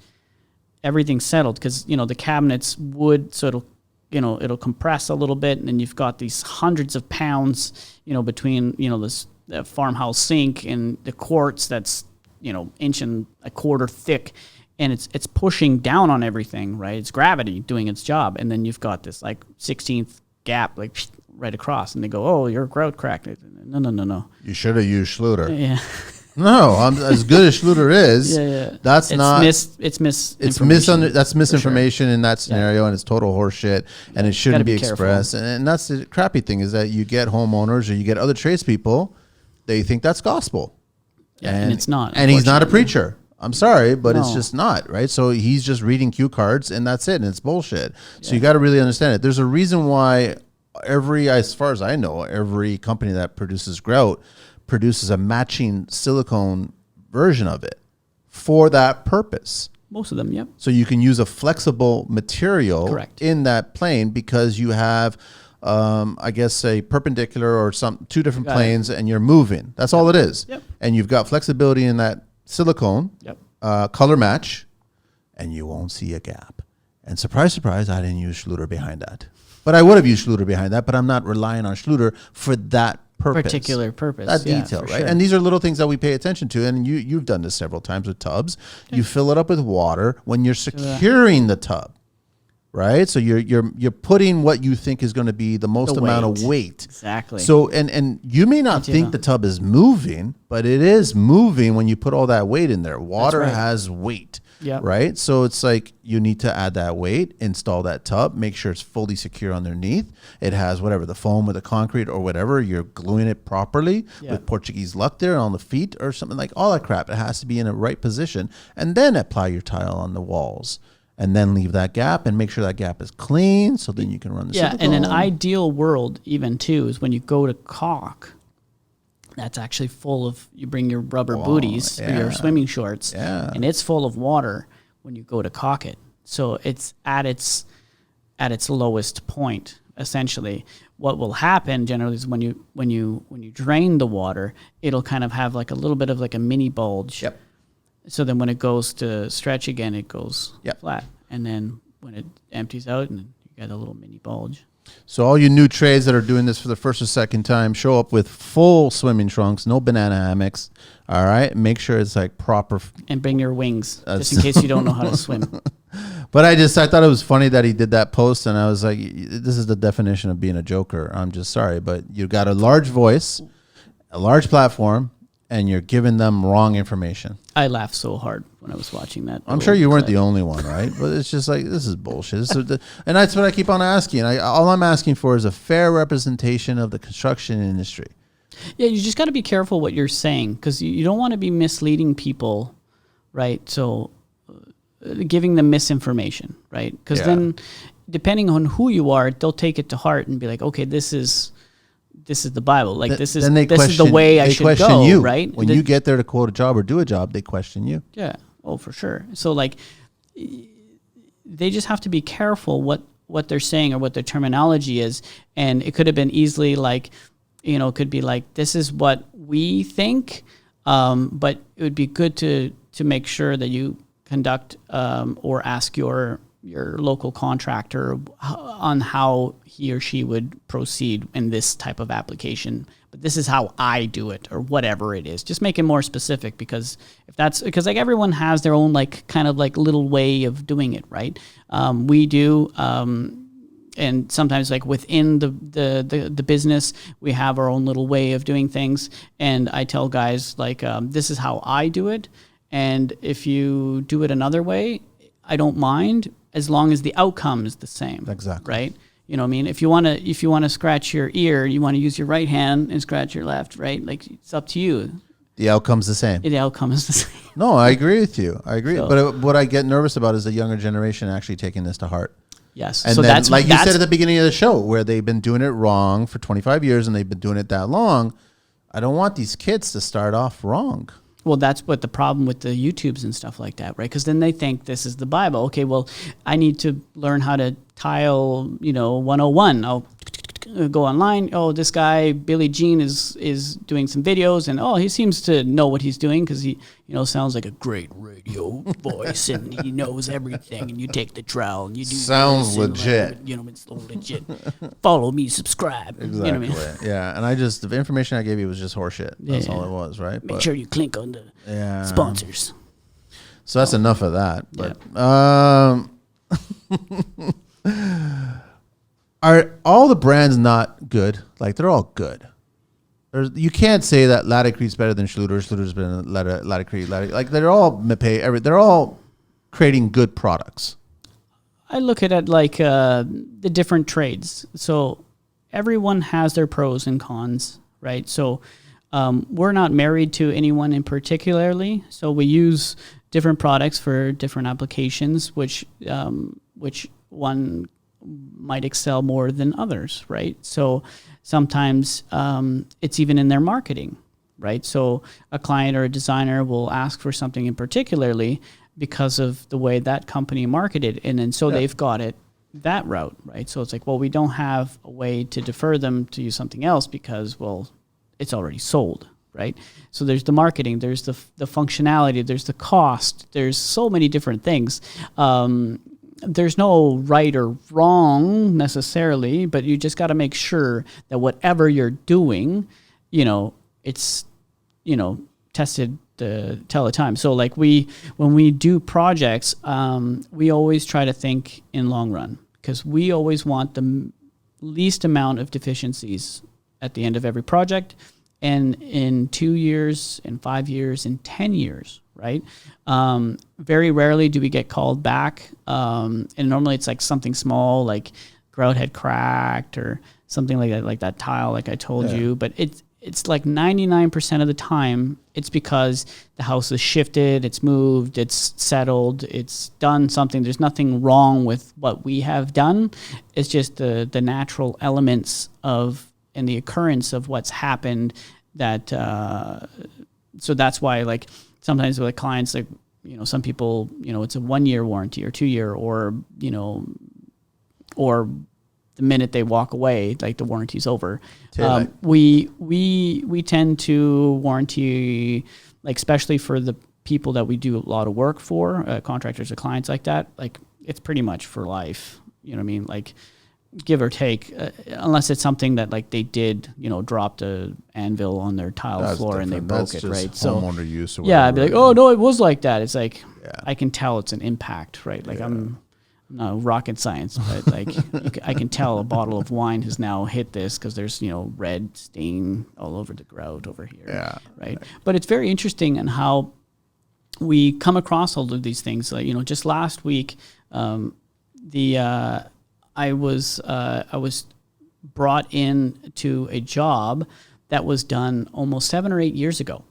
Everything's settled because the cabinets wood, so it'll compress a little bit, and then you've got these hundreds of pounds, between this farmhouse sink and the quartz that's inch and a quarter thick. And it's pushing down on everything, right? It's gravity doing its job. And then you've got this like 16th gap like right across. And they go, oh, your grout cracked. No. You should have used Schluter. Yeah. No, as good as Schluter is, that's misinformation. That's misinformation in that scenario, and it's total horseshit, and it shouldn't be expressed. And that's the crappy thing is that you get homeowners or you get other tradespeople, they think that's gospel. Yeah, and it's not. And he's not a preacher. I'm sorry, but it's No. just not, right? So he's just reading cue cards and that's it. And it's bullshit. So you got to really understand it. There's a reason why as far as I know, every company that produces grout produces a matching silicone version of it for that purpose. Most of them, yep. So you can use a flexible material Correct. in that plane because you have, I guess, a perpendicular or two different planes and you're moving. That's all it is. Yep. And you've got flexibility in that silicone, color match, and you won't see a gap. And surprise, surprise, I didn't use Schluter behind that. But I would have used Schluter behind that, but I'm not relying on Schluter for that purpose. Particular purpose. That detail, right? Sure. And these are little things that we pay attention to. And you've done this several times with tubs. You fill it up with water when you're securing the tub, right? So you're putting what you think is going to be the most amount of weight. Exactly. So and you may not think the tub is moving, but it is moving when you put all that weight in there. Water has weight. Yep. Right. So it's like you need to add that weight, install that tub, make sure it's fully secure underneath. It has whatever, the foam or the concrete or whatever. You're gluing it properly with Portuguese luck there on the feet or something, like all that crap. It has to be in a right position, and then apply your tile on the walls and then leave that gap and make sure that gap is clean. So then you can run the silicone. And an ideal world even too is when you go to caulk, that's actually full of, you bring your rubber booties or your swimming shorts and it's full of water when you go to caulk it. So it's at its lowest point. Essentially what will happen generally is when you drain the water, it'll kind of have like a little bit of like a mini bulge. Yep. So then when it goes to stretch again, it goes flat. And then when it empties out, and you got a little mini bulge. So all you new trades that are doing this for the first or second time, show up with full swimming trunks, no banana hammocks. All right. Make sure it's like proper. And bring your wings just in case you don't know how to swim. But I thought it was funny that he did that post, and I was like, this is the definition of being a joker. I'm just sorry, but you got a large voice, a large platform, and you're giving them wrong information. I laughed so hard when I was watching that. I'm sure you weren't the only one, right? But it's just like, this is bullshit. And that's what I keep on asking. All I'm asking for is a fair representation of the construction industry. Yeah, you just got to be careful what you're saying, because you don't want to be misleading people, right? So giving them misinformation, right? Because then depending on who you are, they'll take it to heart and be like, okay, this is the Bible. Like this is the way I should go, you, right? When you get there to quote a job or do a job, they question you. Yeah. Oh, for sure. So like they just have to be careful what they're saying or what their terminology is. And it could have been easily like, it could be like, this is what we think, but it would be good to make sure that you conduct or ask your local contractor on how he or she would proceed in this type of application. But this is how I do it, or whatever it is. Just make it more specific, because because like everyone has their own like kind of like little way of doing it, right? We do, and sometimes like within the business, we have our own little way of doing things. And I tell guys like, this is how I do it, and if you do it another way, I don't mind, as long as the outcome is the same. Exactly. Right? You know what I mean? If you want to scratch your ear, you want to use your right hand and scratch your left, right? Like, it's up to you. The outcome's the same. The outcome is the same. No, I agree with you. I agree. So, but what I get nervous about is the younger generation actually taking this to heart. Yes. And so then, like you said at the beginning of the show, where they've been doing it wrong for 25 years and they've been doing it that long, I don't want these kids to start off wrong. Well, that's what the problem with the YouTubes and stuff like that, right? Because then they think this is the Bible. Okay, well, I need to learn how to tile, 101. I'll go online. Oh, this guy, Billy Jean, is doing some videos, and he seems to know what he's doing, because he, sounds like a great radio voice, and he knows everything. And you take the trowel and you do. Sounds legit. It's so legit. Follow me, subscribe. Exactly. You know what I mean? Yeah, and the information I gave you was just horseshit. That's all it was, right? Make sure you click on the sponsors. So that's enough of that. But are all the brands not good? Like, they're all good. You can't say that Laticrete's better than Schluter. Schluter's better than Laticrete. Like, they're all Mapei. They're all creating good products. I look at it like the different trades. So everyone has their pros and cons, right? So we're not married to anyone in particularly. So we use different products for different applications, which one might excel more than others, right? So sometimes it's even in their marketing, right? So a client or a designer will ask for something in particularly because of the way that company marketed, and then so they've got it that route, right? So it's like, well, we don't have a way to defer them to use something else because, well, it's already sold, right? So there's the marketing, there's the functionality, there's the cost, there's so many different things. There's no right or wrong necessarily, but you just got to make sure that whatever you're doing, it's, tested to tell the time. So like when we do projects, we always try to think in long run, because we always want the least amount of deficiencies at the end of every project, and in 2 years, in 5 years, in 10 years, right? Very rarely do we get called back. And normally it's like something small, like grout had cracked or something like that tile, like I told you. But it's like 99% of the time, it's because the house is shifted, it's moved, it's settled, it's done something. There's nothing wrong with what we have done. It's just the natural elements of and the occurrence of what's happened that, so that's why like sometimes with clients, like, some people, it's a 1 year warranty or 2 year, or, or the minute they walk away, like the warranty's over. We tend to warranty, like, especially for the people that we do a lot of work for, contractors or clients like that, like it's pretty much for life. You know what I mean? Like, give or take, unless it's something that like they did, dropped a anvil on their tile floor and they broke it, right? So homeowner use or I'd be like, oh no, it was like that. It's like, I can tell it's an impact, right? Like I'm not rocket science, but like I can tell a bottle of wine has now hit this because there's, red stain all over the grout over here, right? But it's very interesting in how we come across all of these things. Like, just last week, I was brought in to a job that was done almost 7 or 8 years ago.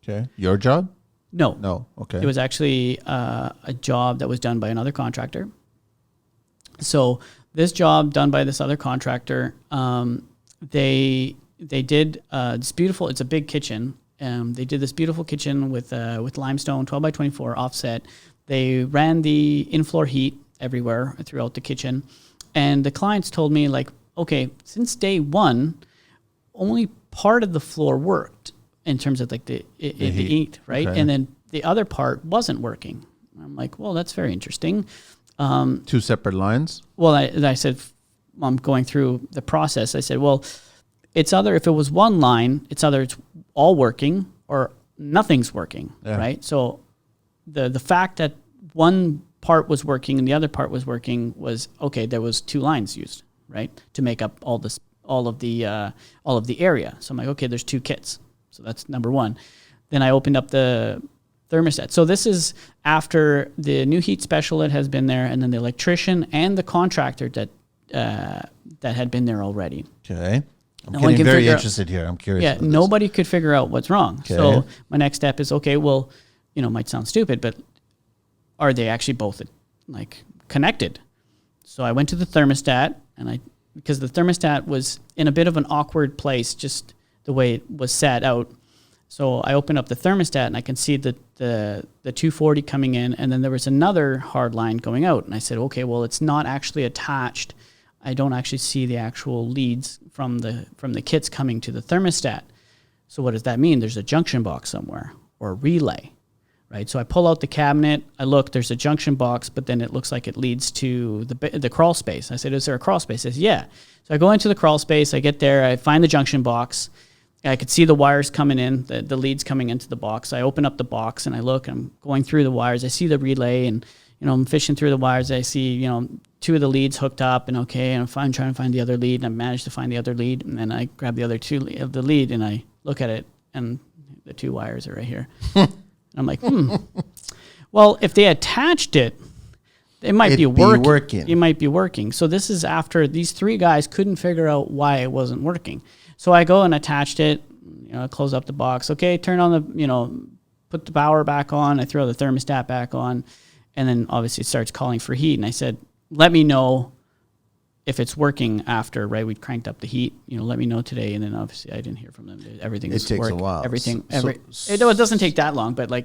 Okay. Your job? No. Okay. It was actually a job that was done by another contractor. So this job done by this other contractor, they did this beautiful, it's a big kitchen. They did this beautiful kitchen with limestone, 12 by 24 offset. They ran the in-floor heat everywhere throughout the kitchen. And the clients told me, like, okay, since day one, only part of the floor worked in terms of like the heat, right? Okay. And then the other part wasn't working. I'm like, well, that's very interesting. 2 separate lines? Well, I said, I'm going through the process. I said, well, it's either, if it was one line, it's either it's all working or nothing's working, right? So the fact that one part was working and the other part was working was, okay, there was 2 lines used, right, to make up all of the area. So I'm like, okay, there's 2 kits. So that's number one. Then I opened up the thermostat. So this is after the new heat specialist has been there, and then the electrician and the contractor that had been there already. Okay. I'm getting very interested here. I'm curious. Yeah, nobody could figure out what's wrong. Okay. So my next step is, okay, well, might sound stupid, but are they actually both like connected? So I went to the thermostat, and because the thermostat was in a bit of an awkward place, just the way it was set out. So I opened up the thermostat and I can see the 240 coming in, and then there was another hard line going out. And I said, okay, well, it's not actually attached. I don't actually see the actual leads from the kits coming to the thermostat. So what does that mean? There's a junction box somewhere or a relay. Right, so I pull out the cabinet, I look, there's a junction box, but then it looks like it leads to the crawl space. I said, is there a crawl space? He says, yeah. So I go into the crawl space, I get there, I find the junction box. I could see the wires coming in, the leads coming into the box. I open up the box and I look, I'm going through the wires. I see the relay and, I'm fishing through the wires. I see, 2 of the leads hooked up and okay, and I'm trying to find the other lead, and I managed to find the other lead. And then I grab the other 2 of the lead and I look at it, and the 2 wires are right here. I'm like, well, if they attached it, it might be working. It might be working. So this is after these 3 guys couldn't figure out why it wasn't working. So I go and attached it, close up the box. Okay, turn on the, put the power back on. I throw the thermostat back on, and then obviously it starts calling for heat. And I said, let me know if it's working after, right? We cranked up the heat, let me know today. And then obviously I didn't hear from them. Everything It takes a while. It doesn't take that long, but I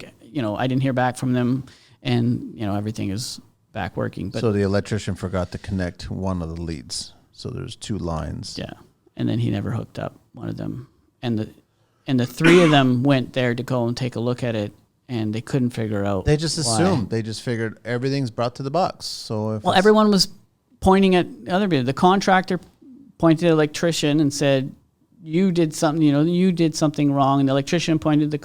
didn't hear back from them, and everything is back working. But so the electrician forgot to connect one of the leads. So there's 2 lines. Yeah. And then he never hooked up one of them. And the 3 of them went there to go and take a look at it, and they couldn't figure out. They just assumed. They just figured everything's brought to the box. So everyone was pointing at other people. The contractor pointed at the electrician and said, you did something, you did something wrong. And the electrician pointed the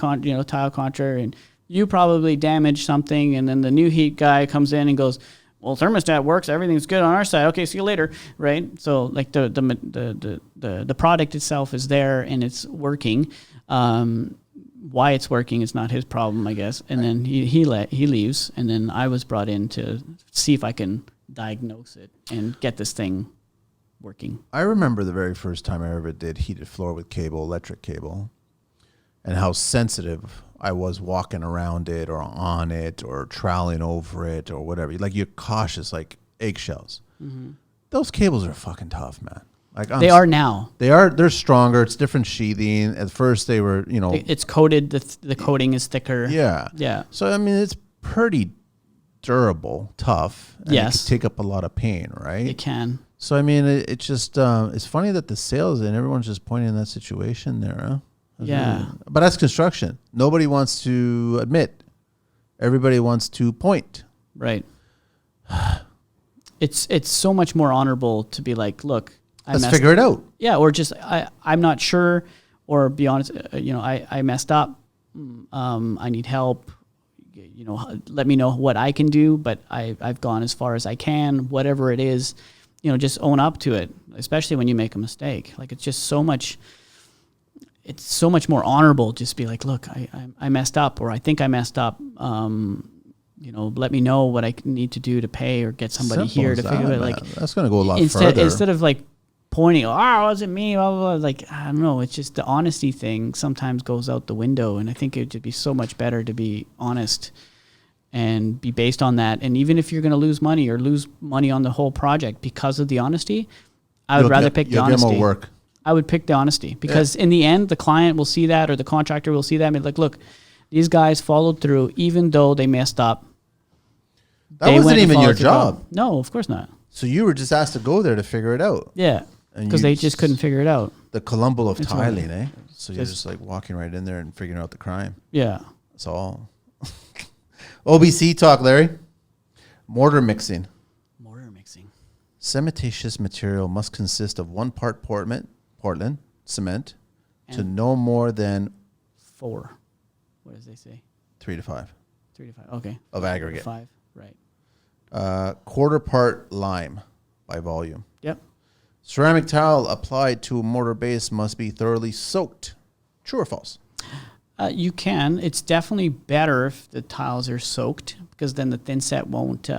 tile contractor, and you probably damaged something. And then the new heat guy comes in and goes, well, thermostat works. Everything's good on our side. Okay, see you later, right? So like the product itself is there and it's working. Why it's working is not his problem, I guess. And then he leaves, and then I was brought in to see if I can diagnose it and get this thing working. I remember the very first time I ever did heated floor with electric cable, and how sensitive I was walking around it or on it or troweling over it or whatever. Like, you're cautious, like eggshells. Mm-hmm. Those cables are fucking tough, man. Like, they are now. They're stronger. It's different sheathing. At first they were, it's coated. The coating is thicker. Yeah. Yeah. So, I mean, it's pretty durable, tough. And yes. It can take up a lot of pain, right? It can. So, I mean, it's just, it's funny that the sales and everyone's just pointing in that situation there, huh? Yeah. Really, but that's construction. Nobody wants to admit. Everybody wants to point. Right. It's so much more honorable to be like, look, let's figure it out. Yeah, or just I'm not sure, or be honest, I messed up. I need help. Let me know what I can do, but I've gone as far as I can. Whatever it is, just own up to it. Especially when you make a mistake. Like, it's just so much. It's so much more honorable just be like, look, I messed up, or I think I messed up. Let me know what I need to do to pay or get somebody here to figure it. Like, that's going to go a lot further. Instead of like pointing, it wasn't me, blah, blah, blah. Like, I don't know. It's just the honesty thing sometimes goes out the window. And I think it would be so much better to be honest and be based on that. And even if you're going to lose money on the whole project because of the honesty, I would rather pick the honesty. More work. I would pick the honesty because in the end, the client will see that, or the contractor will see that and be like, look, these guys followed through even though they messed up. That wasn't even your job. No, of course not. So you were just asked to go there to figure it out. Yeah, because they just couldn't figure it out. The Columbo of tiling, eh? So you're just like walking right in there and figuring out the crime. Yeah. That's all. OBC talk, Larry. Mortar mixing. Cementitious material must consist of 1 part Portland cement to no more than 4. What does they say? 3 to 5. 3 to 5. Okay. Of aggregate. 5. Right. 1/4 part lime by volume. Yep. Ceramic tile applied to a mortar base must be thoroughly soaked. True or false? You can. It's definitely better if the tiles are soaked because then the thin set won't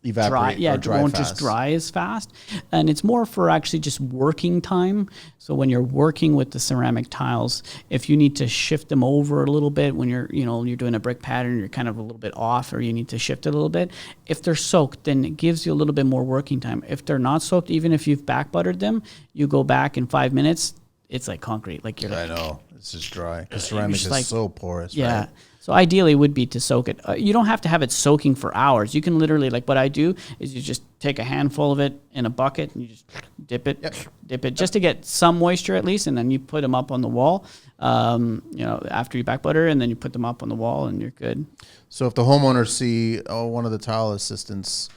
evaporate. It won't just dry as fast. And it's more for actually just working time. So when you're working with the ceramic tiles, if you need to shift them over a little bit when you're doing a brick pattern, you're kind of a little bit off, or you need to shift it a little bit. If they're soaked, then it gives you a little bit more working time. If they're not soaked, even if you've back buttered them, you go back in 5 minutes, it's like concrete. Like I know. It's just dry. Because ceramic is so porous, yeah. Right? So ideally would be to soak it. You don't have to have it soaking for hours. You can literally, like what I do is you just take a handful of it in a bucket and you just dip it just to get some moisture at least, and then you put them up on the wall, after you back butter, and then you put them up on the wall and you're good. So if the homeowners see, one of the tile assistants,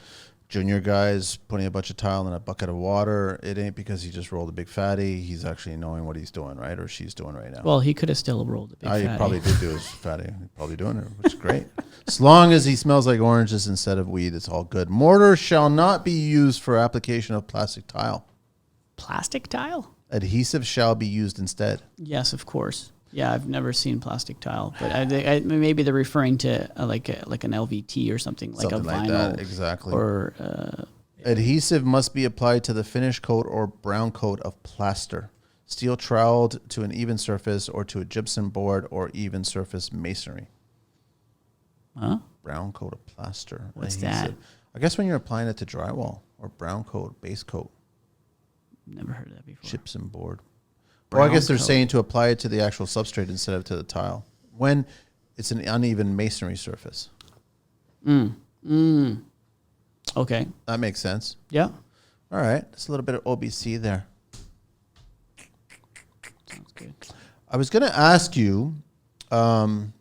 junior guys putting a bunch of tile in a bucket of water, it ain't because he just rolled a big fatty. He's actually knowing what he's doing, right? Or she's doing right now. Well, he could have still rolled a big fatty. He probably did do his fatty. He's probably doing it, which is great. As long as he smells like oranges instead of weed, it's all good. Mortar shall not be used for application of plastic tile. Plastic tile? Adhesive shall be used instead. Yes, of course. Yeah, I've never seen plastic tile, but I maybe they're referring to like an LVT or something like a vinyl. Like that, exactly. Or adhesive must be applied to the finish coat or brown coat of plaster. Steel troweled to an even surface or to a gypsum board or even surface masonry. Huh? Brown coat of plaster. What's adhesive. that? I guess when you're applying it to drywall or brown coat, base coat, Never heard of that before. gypsum board. Well, I guess they're coat. saying to apply it to the actual substrate instead of to the tile when it's an uneven masonry surface. Okay. That makes sense. Yeah. All right. Just a little bit of OBC there. Sounds good. I was going to ask you, when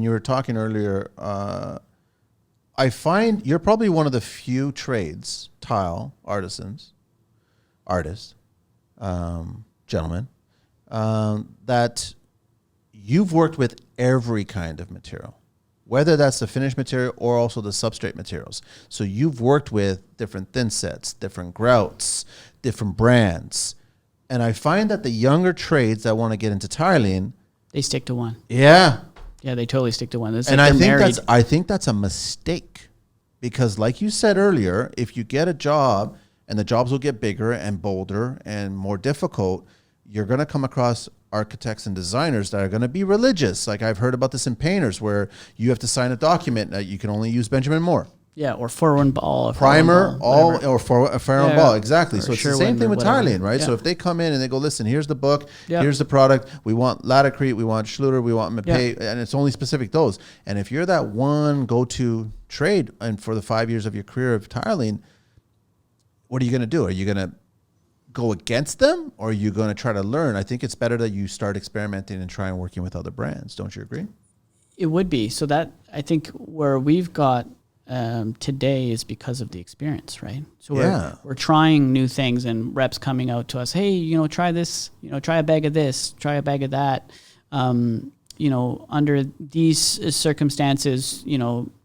you were talking earlier, I find you're probably one of the few trades, tile artists, gentlemen, that you've worked with every kind of material, whether that's the finished material or also the substrate materials. So you've worked with different thin sets, different grouts, different brands. And I find that the younger trades that want to get into tiling, They stick to one. yeah. Yeah, they totally stick to one. It's And like I they're think married. I think that's a mistake, because like you said earlier, if you get a job and the jobs will get bigger and bolder and more difficult, you're going to come across architects and designers that are going to be religious. Like I've heard about this in painters where you have to sign a document that you can only use Benjamin Moore. Yeah, or 4-1 ball. Primer, or for a fair Yeah, ball, exactly. or So it's the Sherwin same thing or with whatever. tiling, right? Yeah. So if they come in and they go, listen, here's the book, Yeah. here's the product, we want Laticrete, we want Schluter, we want Mapei, Yeah. and it's only specific those. And if you're that one go-to trade, and for the 5 years of your career of tiling, what are you going to do? Are you going to go against them, or are you going to try to learn? I think it's better that you start experimenting and trying working with other brands. Don't you agree? It would be. So that, I think, where we've got today is because of the experience, right? So we're trying new things, and reps coming out to us, hey, try this, try a bag of this, try a bag of that. Under these circumstances,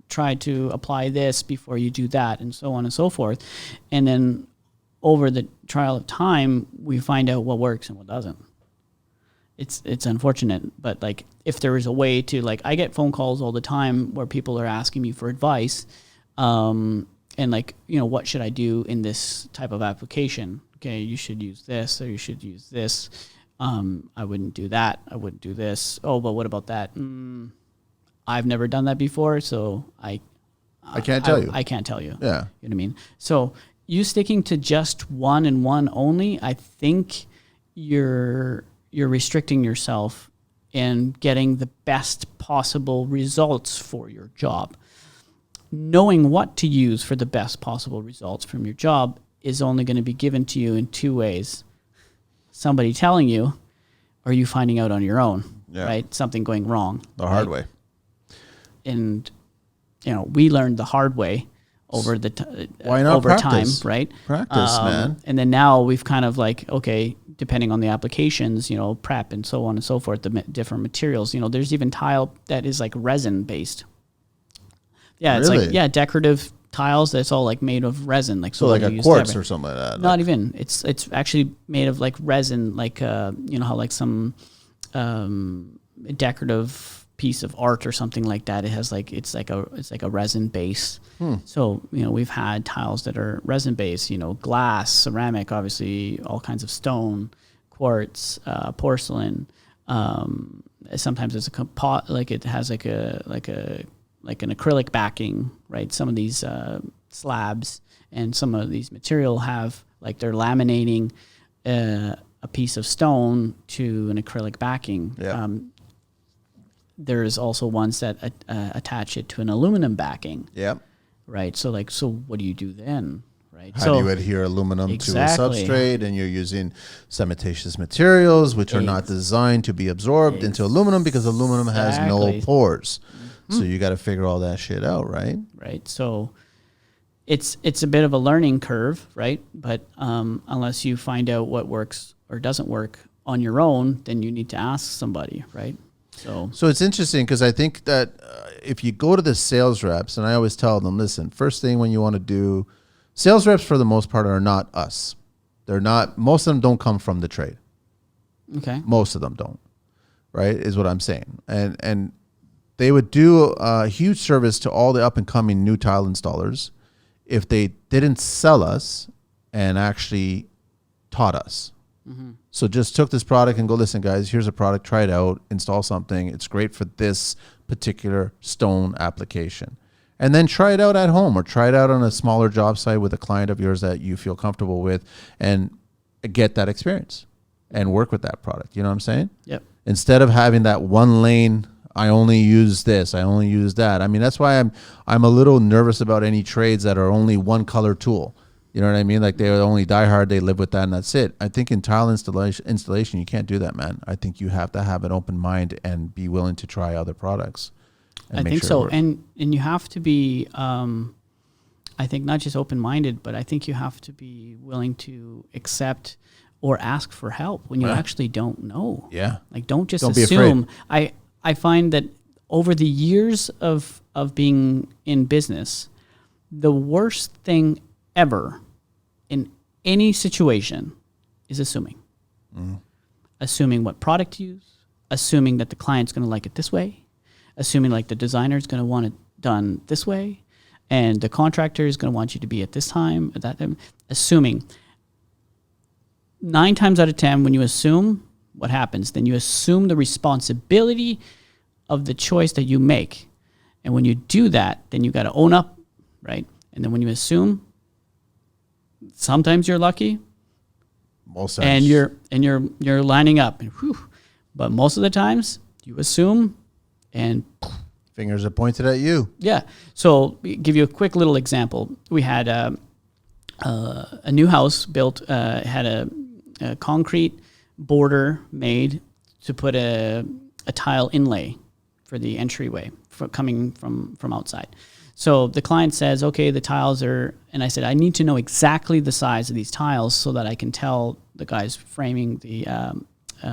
try to apply this before you do that, and so on and so forth. And then over the trial of time, we find out what works and what doesn't. It's unfortunate, but like if there is a way to, like, I get phone calls all the time where people are asking me for advice, and like, what should I do in this type of application? Okay, you should use this, or you should use this. I wouldn't do that. I wouldn't do this. Oh, but what about that? I've never done that before, so I can't tell you. I can't tell you. Yeah. You know what I mean? So you sticking to just one and one only, I think you're restricting yourself in getting the best possible results for your job. Knowing what to use for the best possible results from your job is only going to be given to you in two ways. Somebody telling you, or you finding out on your own, right? Something going wrong. The hard way. And, we learned the hard way over the Why not over practice? time, right? Practice, man. And then now we've kind of like, okay, depending on the applications, prep and so on and so forth, the different materials. There's even tile that is like resin based. Yeah, it's Really? like decorative tiles that's all like made of resin, like So like a quartz or something like that. Not even. It's actually made of like resin, like how like some decorative piece of art or something like that. It has like it's like a resin base. So we've had tiles that are resin based. Glass, ceramic, obviously, all kinds of stone, quartz, porcelain. Sometimes it's a composite, like it has like an acrylic backing, right? Some of these slabs and some of these material have, like, they're laminating a piece of stone to an acrylic backing. Yeah. There's also ones that attach it to an aluminum backing. Yep. Right. So what do you do then? Right. How do you adhere aluminum Exactly. to a substrate, and you're using cementitious materials which are not designed to be absorbed into aluminum, because aluminum has no Exactly. pores. So you got to figure all that shit out, right? Right. So it's a bit of a learning curve, right? But unless you find out what works or doesn't work on your own, then you need to ask somebody, right? So it's interesting, because I think that if you go to the sales reps, and I always tell them, listen, first thing when you want to do, sales reps for the most part are not us. They're not, most of them don't come from the trade. okay. Most of them don't, right, is what I'm saying. And they would do a huge service to all the up and coming new tile installers if they didn't sell us and actually taught us. So just took this product and go, listen, guys, here's a product, try it out, install something. It's great for this particular stone application. And then try it out at home or try it out on a smaller job site with a client of yours that you feel comfortable with and get that experience and work with that product. You know what I'm saying? Yep. Instead of having that one lane, I only use this, I only use that. I mean, that's why I'm a little nervous about any trades that are only one color tool. You know what I mean? Like they only die hard, they live with that, and that's it. I think in tile installation, you can't do that, man. I think you have to have an open mind and be willing to try other products. I think so. And you have to be, I think, not just open-minded, but I think you have to be willing to accept or ask for help when you actually don't know. Yeah. Like, don't just assume. I find that over the years of being in business, the worst thing ever in any situation is assuming. Assuming what product to use, assuming that the client's going to like it this way, assuming like the designer's going to want it done this way, and the contractor is going to want you to be at this time, at that time. Assuming 9 times out of 10, when you assume, what happens? Then you assume the responsibility of the choice that you make. And when you do that, then you got to own up, right? And then when you assume, sometimes you're lucky, most and you're lining up, and but most of the times you assume, and fingers are pointed at you. Yeah. So give you a quick little example. We had a new house built, had a concrete border made to put a tile inlay for the entryway coming from outside. So the client says, okay, the tiles are, and I said, I need to know exactly the size of these tiles so that I can tell the guys framing the,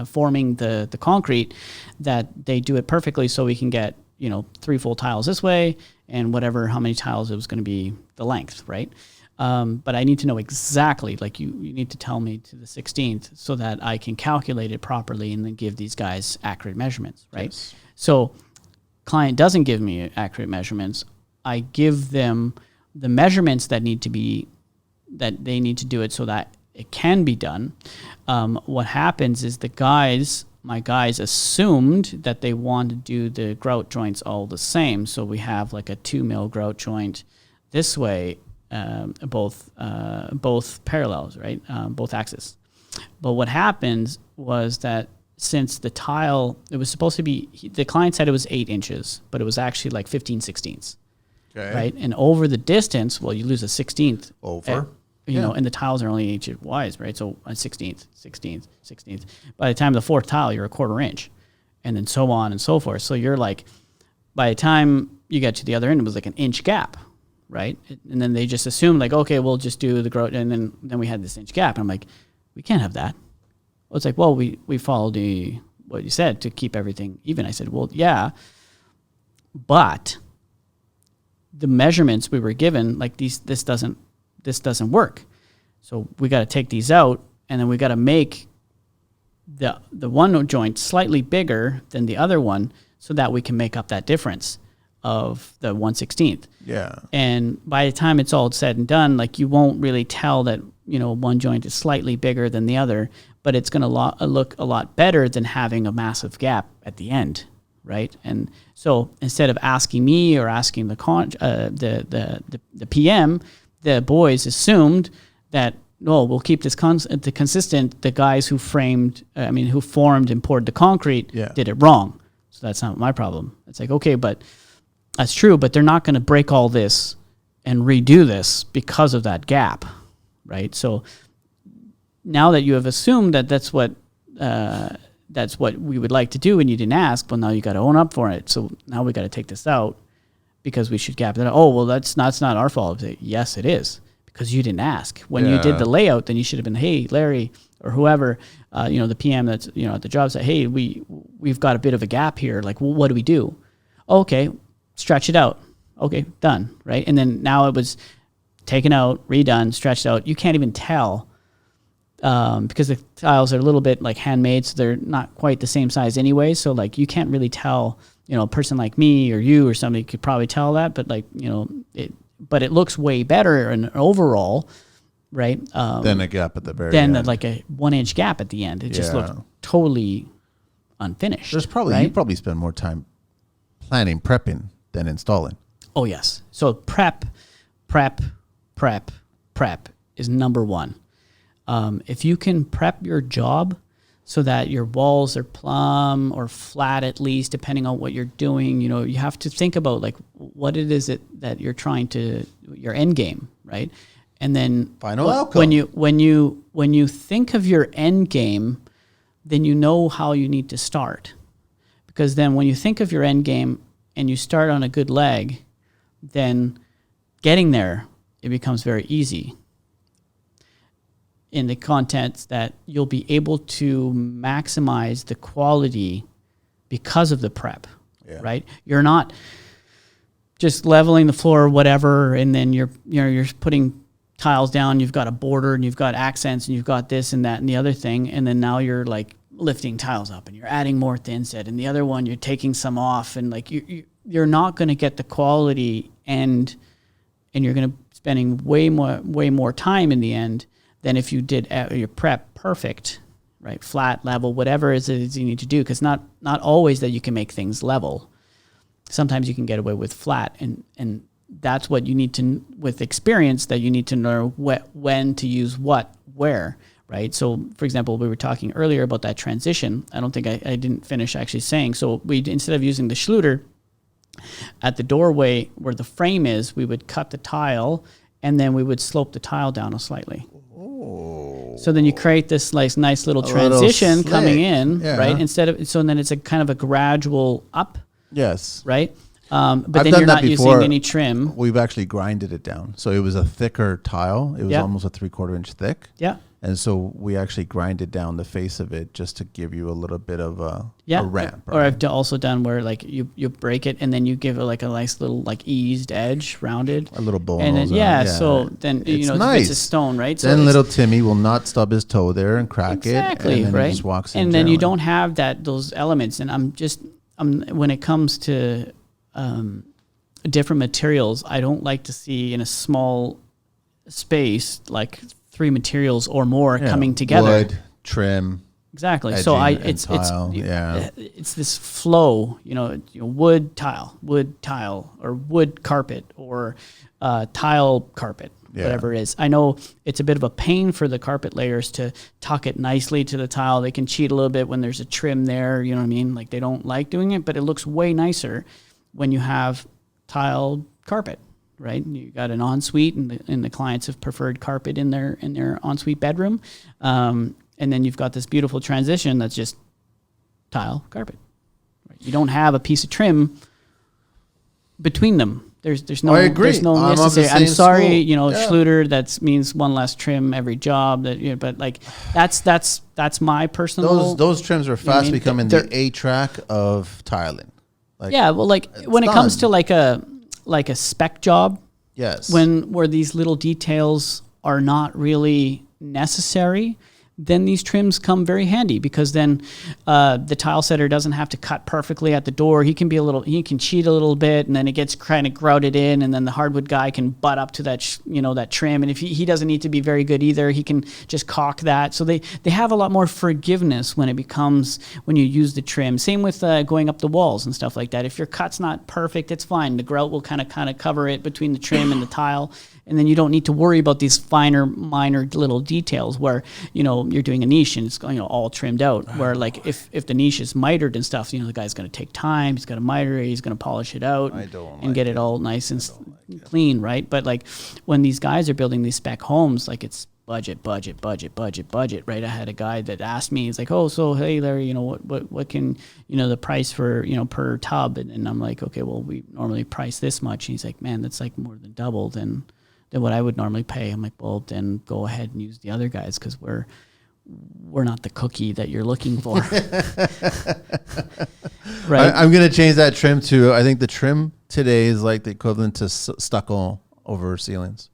forming the concrete that they do it perfectly so we can get, 3 full tiles this way and whatever, how many tiles it was going to be the length, right? But I need to know exactly, like you need to tell me to the 16th so that I can calculate it properly and then give these guys accurate measurements, right? Yes. So client doesn't give me accurate measurements. I give them the measurements that they need to do it so that it can be done. What happens is my guys assumed that they want to do the grout joints all the same. So we have like a 2 mil grout joint this way, both parallels, right? Both axes. But what happens was that since the tile, it was supposed to be, the client said it was 8 inches, but it was actually like 15/16. Okay. Right? And over the distance, well, you lose a 16th. Over. And the tiles are only 8 inches wide, right? So a 16th. By the time of the 4th tile, you're a 1/4 inch. And then so on and so forth. So you're like, by the time you get to the other end, it was like an inch gap, right? And then they just assumed like, okay, we'll just do the grout. And then we had this inch gap. And I'm like, we can't have that. Well, it's like, well, we followed what you said to keep everything even. I said, well, yeah, but the measurements we were given, like this doesn't work. So we got to take these out, and then we got to make the one joint slightly bigger than the other one so that we can make up that difference of the 1/16. Yeah. And by the time it's all said and done, like you won't really tell that, one joint is slightly bigger than the other, but it's going to look a lot better than having a massive gap at the end. Right. And so instead of asking me or asking the PM, the boys assumed that, no, we'll keep this consistent. The guys who formed and poured the concrete did it wrong. So that's not my problem. It's like, okay, but that's true, but they're not going to break all this and redo this because of that gap. Right. So now that you have assumed that that's what we would like to do and you didn't ask, well, now you got to own up for it. So now we got to take this out because we should gap it. Oh, well, that's not our fault. Yes, it is, because you didn't ask. When you did the layout, then you should have been, hey, Larry or whoever, the PM that's, at the job site, hey, we've got a bit of a gap here. Like, well, what do we do? Okay, stretch it out. Okay, done, right? And then now it was taken out, redone, stretched out. You can't even tell because the tiles are a little bit like handmade, so they're not quite the same size anyway. So like you can't really tell, a person like me or you or somebody could probably tell that, but like, but it looks way better and overall right? Then a gap at the very then end. like a 1 inch gap at the end. It just Yeah. looked totally unfinished. There's probably right? you probably spend more time planning, prepping than installing. Oh yes. So prep is number one. If you can prep your job so that your walls are plumb or flat at least, depending on what you're doing, you know, you have to think about like what it is that you're trying to, your end game, right? And then Final outcome. when you think of your end game, then you know how you need to start. Because then when you think of your end game and you start on a good leg, then getting there, it becomes very easy in the context that you'll be able to maximize the quality because of the prep, right? You're not just leveling the floor or whatever, and then you're putting tiles down, you've got a border and you've got accents and you've got this and that and the other thing, and then now you're like lifting tiles up and you're adding more thin set, and the other one you're taking some off, and like you're not going to get the quality and you're going to spending way more time in the end than if you did your prep perfect, right? Flat, level, whatever it is you need to do, because not always that you can make things level. Sometimes you can get away with flat, and that's what you need to, with experience, that you need to know when to use what, where, right? So, for example, we were talking earlier about that transition. I don't think I didn't finish actually saying. So we, instead of using the Schluter at the doorway where the frame is, we would cut the tile and then we would slope the tile down slightly. So then you create this like nice little transition coming in, right? Instead of, so then it's a kind of a gradual up. Yes. Right. But then you're not using any trim. We've actually grinded it down. So it was a thicker tile. It was almost a 3/4 inch thick. Yeah. And so we actually grinded down the face of it just to give you a little bit of a ramp. Or I've also done where like you break it and then you give it like a nice little like eased edge, rounded. A little bone. And then, so then, you know, nice. it's a stone, right? So then little Timmy will not stub his toe there and crack it. Exactly, And then right? he just walks in and then you generally. don't have those elements. And when it comes to different materials, I don't like to see in a small space like 3 materials or more coming together. Wood, trim. Exactly. So it's this flow, you know, wood tile, or wood carpet, or tile carpet, whatever it is. I know it's a bit of a pain for the carpet layers to tuck it nicely to the tile. They can cheat a little bit when there's a trim there, you know what I mean? Like they don't like doing it, but it looks way nicer when you have tile carpet. Right, you got an ensuite, and the clients have preferred carpet in their ensuite bedroom, and then you've got this beautiful transition that's just tile carpet. Right? You don't have a piece of trim between them. There's no. I agree. There's no I'm of the necessary. I'm same sorry, school. you know, Schluter. That means one less trim every job. But like that's my personal. Those trims are fast becoming the A track of tiling. Like, well, like when it comes to like a spec job, yes, where these little details are not really necessary, then these trims come very handy, because then the tile setter doesn't have to cut perfectly at the door. He can cheat a little bit, and then it gets kind of grouted in, and then the hardwood guy can butt up to that that trim, and if he doesn't need to be very good either, he can just caulk that. So they have a lot more forgiveness when you use the trim. Same with going up the walls and stuff like that. If your cut's not perfect, it's fine. The grout will kind of cover it between the trim and the tile, and then you don't need to worry about these minor little details where you're doing a niche and it's all trimmed out. Where like if the niche is mitered and stuff, the guy's going to take time. He's got to miter it. He's going to polish it out and get it all nice and clean, right? But like when these guys are building these spec homes, like it's budget, right? I had a guy that asked me, he's like, "Oh, so hey Larry, what can the price for per tub?" And I'm like, "Okay, well we normally price this much." And he's like, "Man, that's like more than double than what I would normally pay." I'm like, "Well, then go ahead and use the other guys, because we're not the cookie that you're looking for." Right. I'm going to change that trim to, I think the trim today is like the equivalent to stucco over ceilings.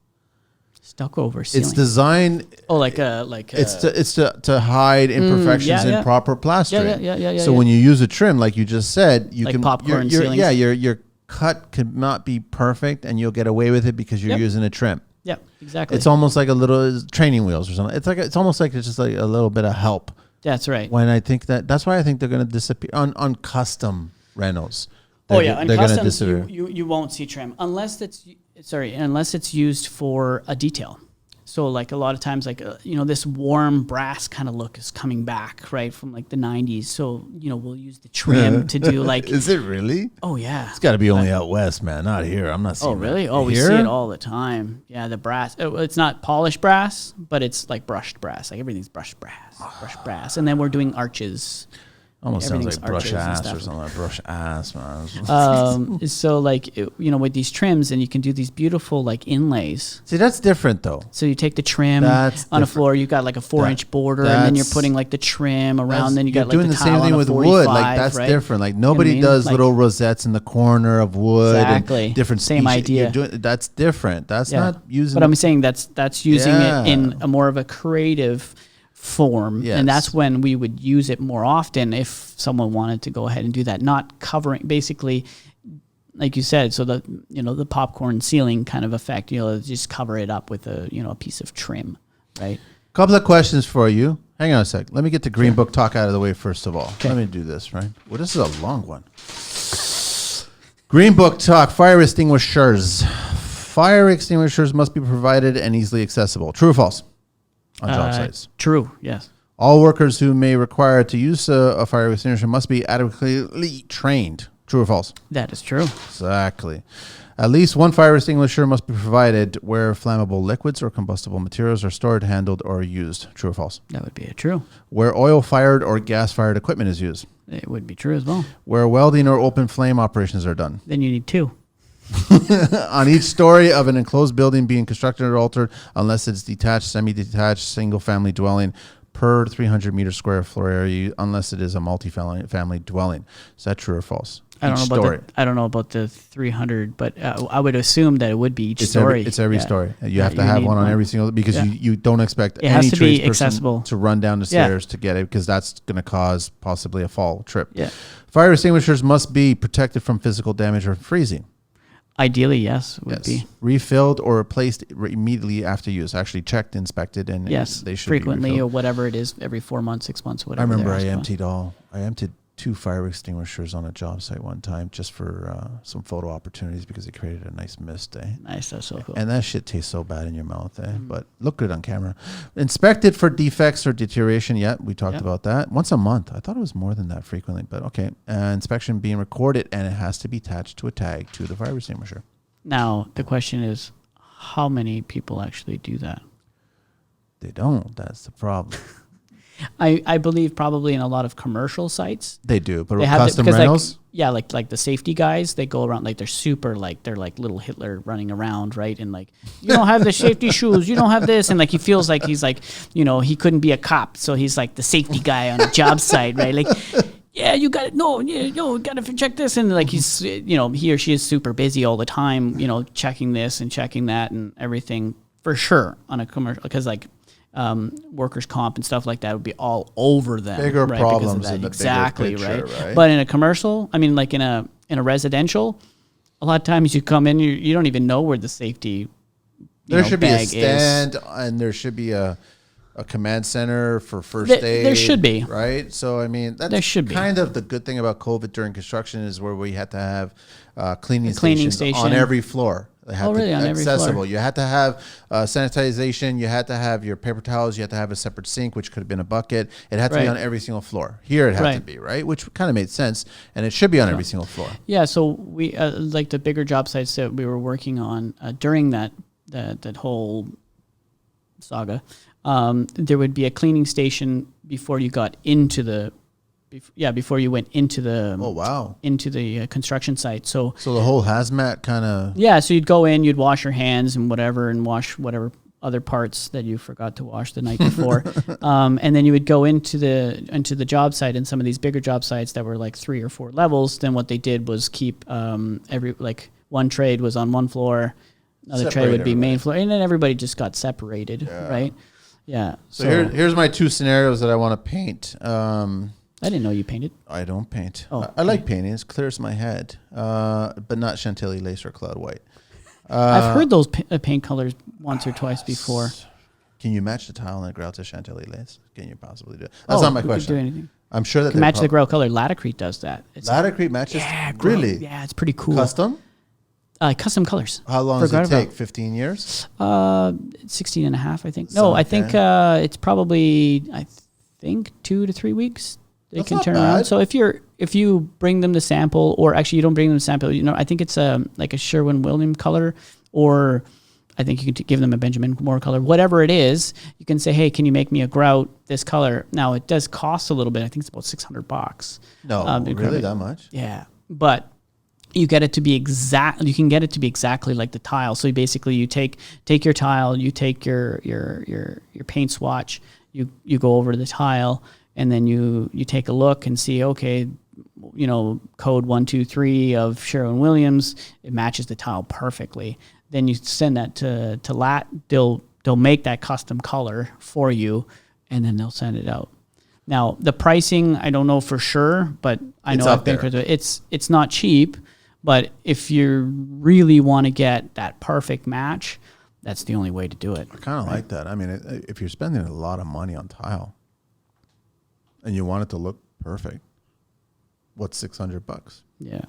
Stucco over ceilings. It's designed. Oh, it's to hide imperfections in proper plastering. Yeah. So when you use a trim, like you just said, you like can popcorn ceilings. your cut could not be perfect, and you'll get away with it because you're using a trim. Yeah, exactly. It's almost like a little training wheels or something. It's almost like it's just like a little bit of help. That's right. When I think that's why I think they're going to disappear on custom rentals. On they're customs, gonna disappear. you won't see trim unless it's used for a detail. So like a lot of times, like this warm brass kind of look is coming back, right, from like the 90s. So we'll use the trim to do like. Is it really? Oh yeah. It's got to be only out west, man. Not here. I'm not seeing. Oh really? That. Oh, we here? see it all the time. Yeah, the brass. It's not polished brass, but it's like brushed brass. Like everything's brushed brass, and then we're doing arches. Almost sounds like brush ass or something like brush ass, man. So like, with these trims, and you can do these beautiful like inlays. See, that's different though. So you take the trim on a floor, you got like a 4-inch border, and then you're putting like the trim around, then you got like doing the same thing with wood. Like that's right? Different. Like nobody does like, little rosettes in the corner of wood. Exactly. And different same idea. That's different. That's not using. But I'm saying that's using it in a more of a creative form, and that's when we would use it more often if someone wanted to go ahead and do that, not covering, basically like you said, so the popcorn ceiling kind of effect, just cover it up with a piece of trim, right? Couple of questions for you. Hang on a sec, let me get the green book talk out of the way first of all. Let me do this, right? Well, this is a long one. Green book talk. Fire extinguishers must be provided and easily accessible. True or false? On job sites. True, yes. All workers who may require to use a fire extinguisher must be adequately trained. True or false? That is true. Exactly. At least one fire extinguisher must be provided where flammable liquids or combustible materials are stored, handled, or used. True or false? That would be a true. Where oil-fired or gas-fired equipment is used. It would be true as well. Where welding or open flame operations are done. Then you need 2. On each story of an enclosed building being constructed or altered, unless it's detached, semi-detached, single-family dwelling per 300 meter square floor area, unless it is a multi-family dwelling. Is that true or false? I don't know about the 300, but I would assume that it would be each story. It's every story. You have to have one on every single, because you don't expect any tradesperson to run down the stairs to get it, because that's going to cause possibly a fall trip. Yeah. Fire extinguishers must be protected from physical damage or freezing. Ideally, yes, would be. Refilled or replaced immediately after use. Actually checked, inspected, and they should frequently be or whatever it is, every 4 months, 6 months, whatever. I remember I emptied 2 fire extinguishers on a job site one time just for some photo opportunities, because it created a nice mist. Nice, that's so cool. And that shit tastes so bad in your mouth, but look good on camera. Inspected for defects or deterioration. Yeah, we talked about that. Once a month. I thought it was more than that frequently, but okay. Inspection being recorded, and it has to be attached to a tag to the fire extinguisher. Now, the question is, how many people actually do that? They don't. That's the problem. I believe probably in a lot of commercial sites they do, but custom rentals, like the safety guys, they go around like they're super, like they're like little Hitler running around, right? And like, you don't have the safety shoes, you don't have this, and like he feels like he's like, he couldn't be a cop, so he's like the safety guy on a job site, right? Like, yeah, you got it. No, you got to check this, and like he's, he or she is super busy all the time, checking this and checking that and everything, for sure, on a commercial, because like. Workers' comp and stuff like that would be all over them. Bigger right? problems in the exactly bigger picture, right? But in a commercial, I mean, like in a residential, a lot of times you come in, you don't even know where the safety. There should be a stand, and there should be a command center for first aid. There should be, right? So I mean, that's kind of the good thing about COVID during construction, is where we had to have cleaning stations on every floor. They had to be accessible. You had to have sanitization. You had to have your paper towels. You had to have a separate sink, which could have been a bucket. It had to be on every single floor. Here it had to be, right? Which kind of made sense, and it should be on every single floor. Yeah. So we like the bigger job sites that we were working on during that whole saga. There would be a cleaning station before you got into the. Before you went into the into the construction site. So the whole hazmat kind of so you'd go in, you'd wash your hands and wash whatever other parts that you forgot to wash the night before, and then you would go into the job site. And some of these bigger job sites that were like 3 or 4 levels, then what they did was keep one trade was on one floor, another trade would be main floor, and then everybody just got separated, right? Yeah. So here's my 2 scenarios that I want to paint. I didn't know you painted. I don't paint. Oh, I like painting. It clears my head, but not Chantilly lace or cloud white. I've heard those paint colors once or twice before. Can you match the tile in a Grout to Chantilly lace? Can you possibly do it? That's not my question. Do anything. I'm sure that Can match the Grout color. Laticrete does that. Laticrete matches? Yeah, really? Yeah, it's pretty cool. Custom? Custom colors. How long does it take? 15 years? 16 and a half, I think. No, I think it's probably 2 to 3 weeks. They can turn around. So if you bring them the sample, or actually you don't bring them the sample, I think it's like a Sherwin-Williams color, or I think you can give them a Benjamin Moore color, whatever it is. You can say, hey, can you make me a Grout this color? Now it does cost a little bit. I think it's about $600. No, really that much? Yeah, but you get it to be exact. You can get it to be exactly like the tile. So basically, you take your tile, you take your paint swatch, you go over to the tile, and then you take a look and see, okay, code 123 of Sherwin-Williams, it matches the tile perfectly. Then you send that to LAT. They'll make that custom color for you, and then they'll send it out. Now the pricing, I don't know for sure, but I know it's not cheap. But if you really want to get that perfect match, that's the only way to do it. I kind of like that. I mean, if you're spending a lot of money on tile, and you want it to look perfect, what's $600? Yeah.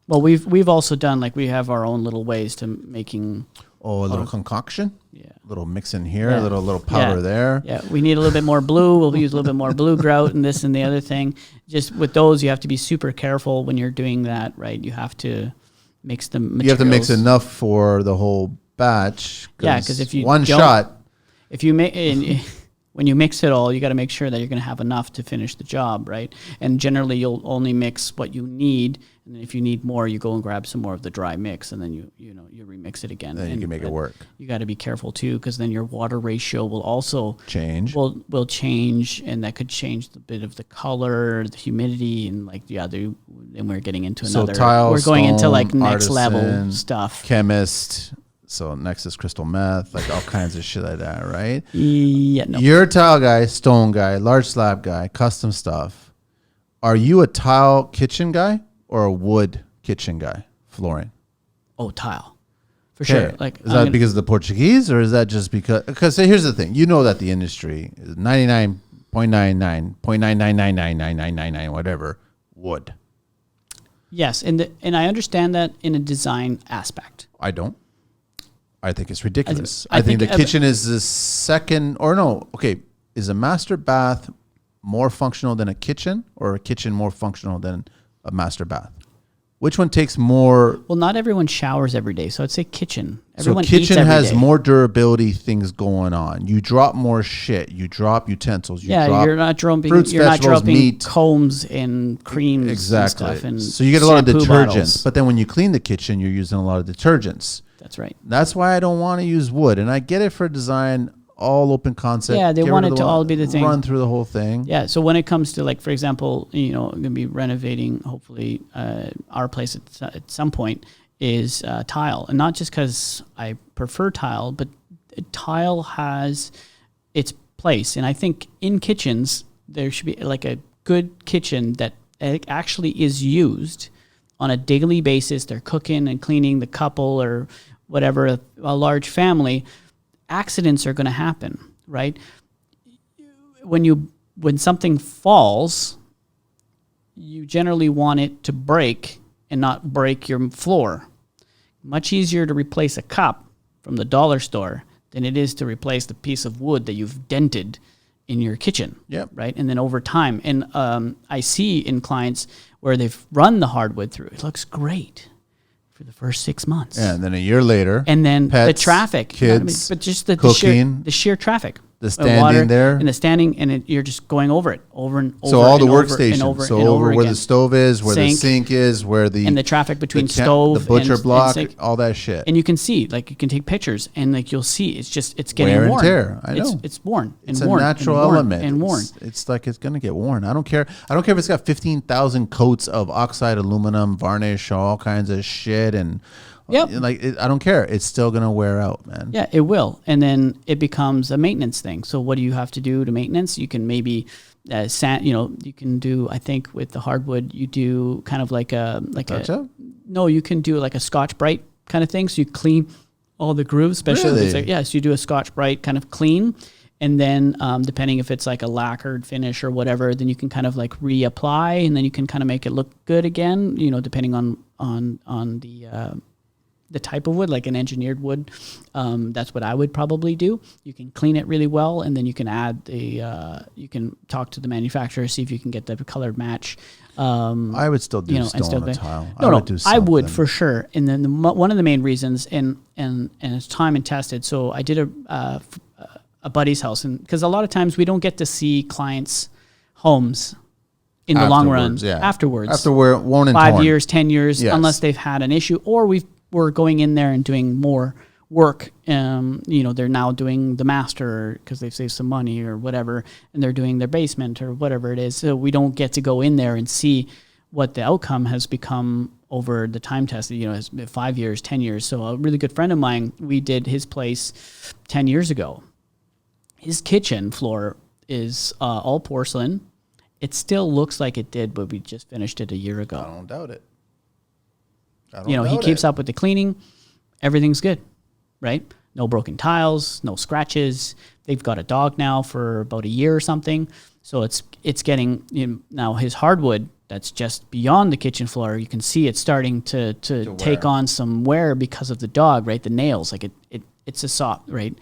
Well, we've also done, like, we have our own little ways to making. Oh, a little concoction? Yeah. A little mix in here, a little powder there. Yeah, we need a little bit more blue. We'll use a little bit more blue Grout and this and the other thing. Just with those, you have to be super careful when you're doing that, right? You have to mix the materials. You have to mix enough for the whole batch. Yeah, because if you if you make when you mix it all, you got to make sure that you're going to have enough to finish the job, right? And generally, you'll only mix what you need, and then if you need more, you go and grab some more of the dry mix, and then you remix it again. Then you can make it work. You got to be careful too, because then your water ratio will also change. Will change, and that could change the bit of the color, the humidity, and then we're getting into another. So tile, we're going into like next artisan, level stuff. Chemist. So next is crystal meth, like all kinds of shit like that, right? Yeah, no. You're a tile guy, stone guy, large slab guy, custom stuff. Are you a tile kitchen guy or a wood kitchen guy? Flooring. Oh, tile. For sure. Like, is that because of the Portuguese, or is that just because? Because here's the thing. You know that the industry is 99.99.9999999 whatever wood. Yes, and I understand that in a design aspect. I don't. I think it's ridiculous. I think the kitchen is the second, or no, okay, is a master bath more functional than a kitchen, or a kitchen more functional than a master bath? Which one takes more? Well, not everyone showers every day, so I'd say kitchen. Everyone so kitchen has more durability things going on. You drop more shit. You drop utensils. You're not dropping fruits, vegetables, meat, combs and creams. Exactly. And stuff and so you get a lot of detergents. Bottles. But then when you clean the kitchen, you're using a lot of detergents. That's right. That's why I don't want to use wood. And I get it for design, all open concept. Yeah, they want it to all be the thing. Run through the whole thing. Yeah, so when it comes to, like, for example, I'm going to be renovating, hopefully, our place at some point is tile. And not just because I prefer tile, but tile has its place. And I think in kitchens, there should be, like, a good kitchen that actually is used on a daily basis. They're cooking and cleaning, the couple or whatever, a large family. Accidents are going to happen, right? When something falls, you generally want it to break and not break your floor. Much easier to replace a cup from the dollar store than it is to replace the piece of wood that you've dented in your kitchen. Yep. Right? And then over time, and I see in clients where they've run the hardwood through, it looks great for the first 6 months. Yeah, and then a year later, and then pets, the traffic, kids, but just cooking, the sheer traffic, the standing there, and the standing, and you're just going over it over and over. So all the workstations, over where the stove is, where the sink is, where and the traffic between stove, the butcher block, and all that shit. And you can see, like, you can take pictures, and like you'll see, it's getting wear worn. And tear. I know it's worn. It's and worn, a natural and worn, element, and worn. It's like it's gonna get worn. I don't care. I don't care if it's got 15,000 coats of oxide aluminum, varnish, all kinds of shit, and. Yep. I don't care. It's still going to wear out, man. Yeah, it will. And then it becomes a maintenance thing. So what do you have to do to maintenance? You can maybe you can do, I think with the hardwood, you do kind of like touch up? No, you can do like a Scotch Brite kind of thing. So you clean all the grooves, especially if it's like, so you do a Scotch-Brite kind of clean. And then depending if it's like a lacquered finish or whatever, then you can kind of like reapply, and then you can kind of make it look good again, depending on the type of wood, like an engineered wood. That's what I would probably do. You can clean it really well, and then you can add you can talk to the manufacturer, see if you can get the color match. I would still do stone on a tile. I would for sure. And then one of the main reasons, and it's time and tested. So I did a buddy's house, and because a lot of times we don't get to see clients' homes in the long run afterwards. After we're worn and 5 years, 10 years, unless they've had an issue, or we're going in there and doing more work. They're now doing the master because they've saved some money or whatever, and they're doing their basement or whatever it is. So we don't get to go in there and see what the outcome has become over the time test. It's 5 years, 10 years. So a really good friend of mine, we did his place 10 years ago. His kitchen floor is all porcelain. It still looks like it did, but we just finished it a year ago. I don't doubt it. He keeps up with the cleaning. Everything's good, right? No broken tiles, no scratches. They've got a dog now for about a year or something. So it's getting, now his hardwood that's just beyond the kitchen floor, you can see it's starting to take on some wear because of the dog, right? The nails, like it's a soft, right?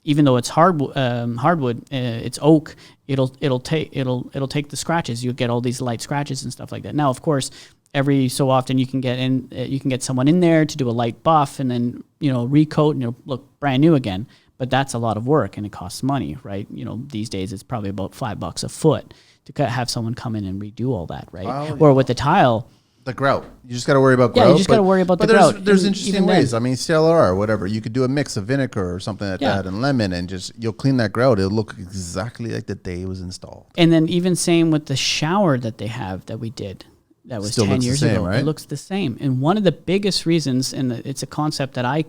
Even though it's hardwood, it's oak. It'll take the scratches. You'll get all these light scratches and stuff like that. Now, of course, every so often you can get someone in there to do a light buff and then recoat and it'll look brand new again. But that's a lot of work and it costs money, right? These days it's probably about $5 a foot to have someone come in and redo all that, right? Wow, or with the tile. The grout. You just got to worry about grout. Yeah, you just got to worry about the grout. There's interesting ways. I mean, CLR or whatever. You could do a mix of vinegar or something like that and lemon and you'll clean that grout. It'll look exactly like the day it was installed. And then even same with the shower that they have that we did. That was 10 years ago. Right? It looks the same. And one of the biggest reasons, and it's a concept that I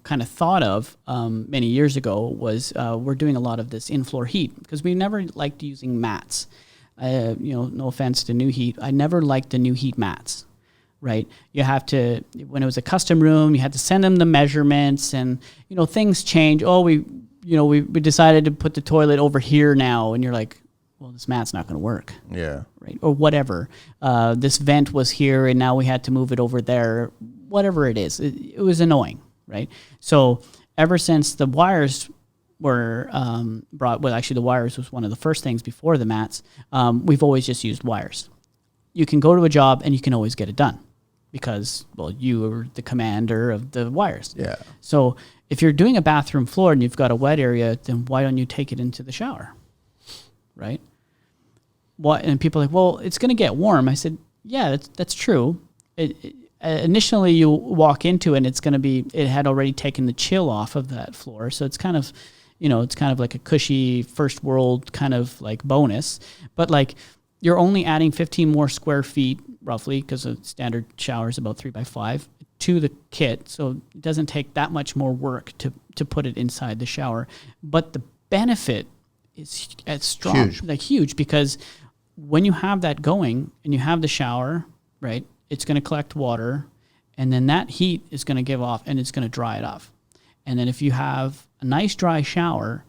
kind of thought of many years ago, was we're doing a lot of this in-floor heat because we never liked using mats. No offense to New Heat. I never liked the New Heat mats, right? You have to, when it was a custom room, you had to send them the measurements and, things change. Oh, we decided to put the toilet over here now. And you're like, well, this mat's not going to work. Yeah. Right. Or whatever. This vent was here and now we had to move it over there. Whatever it is. It was annoying, right? So ever since the wires were brought, well, actually the wires was one of the first things before the mats, we've always just used wires. You can go to a job and you can always get it done because, well, you are the commander of the wires. Yeah. So if you're doing a bathroom floor and you've got a wet area, then why don't you take it into the shower? Right? And people are like, well, it's going to get warm. I said, yeah, that's true. Initially you walk into it and it had already taken the chill off of that floor. So it's kind of, it's kind of like a cushy first world kind of like bonus, but like you're only adding 15 more square feet roughly because a standard shower is about 3x5 to the kit. So it doesn't take that much more work to put it inside the shower, but the benefit is strong, huge because when you have that going and you have the shower, right, it's going to collect water and then that heat is going to give off and it's going to dry it off. And then if you have a nice dry shower,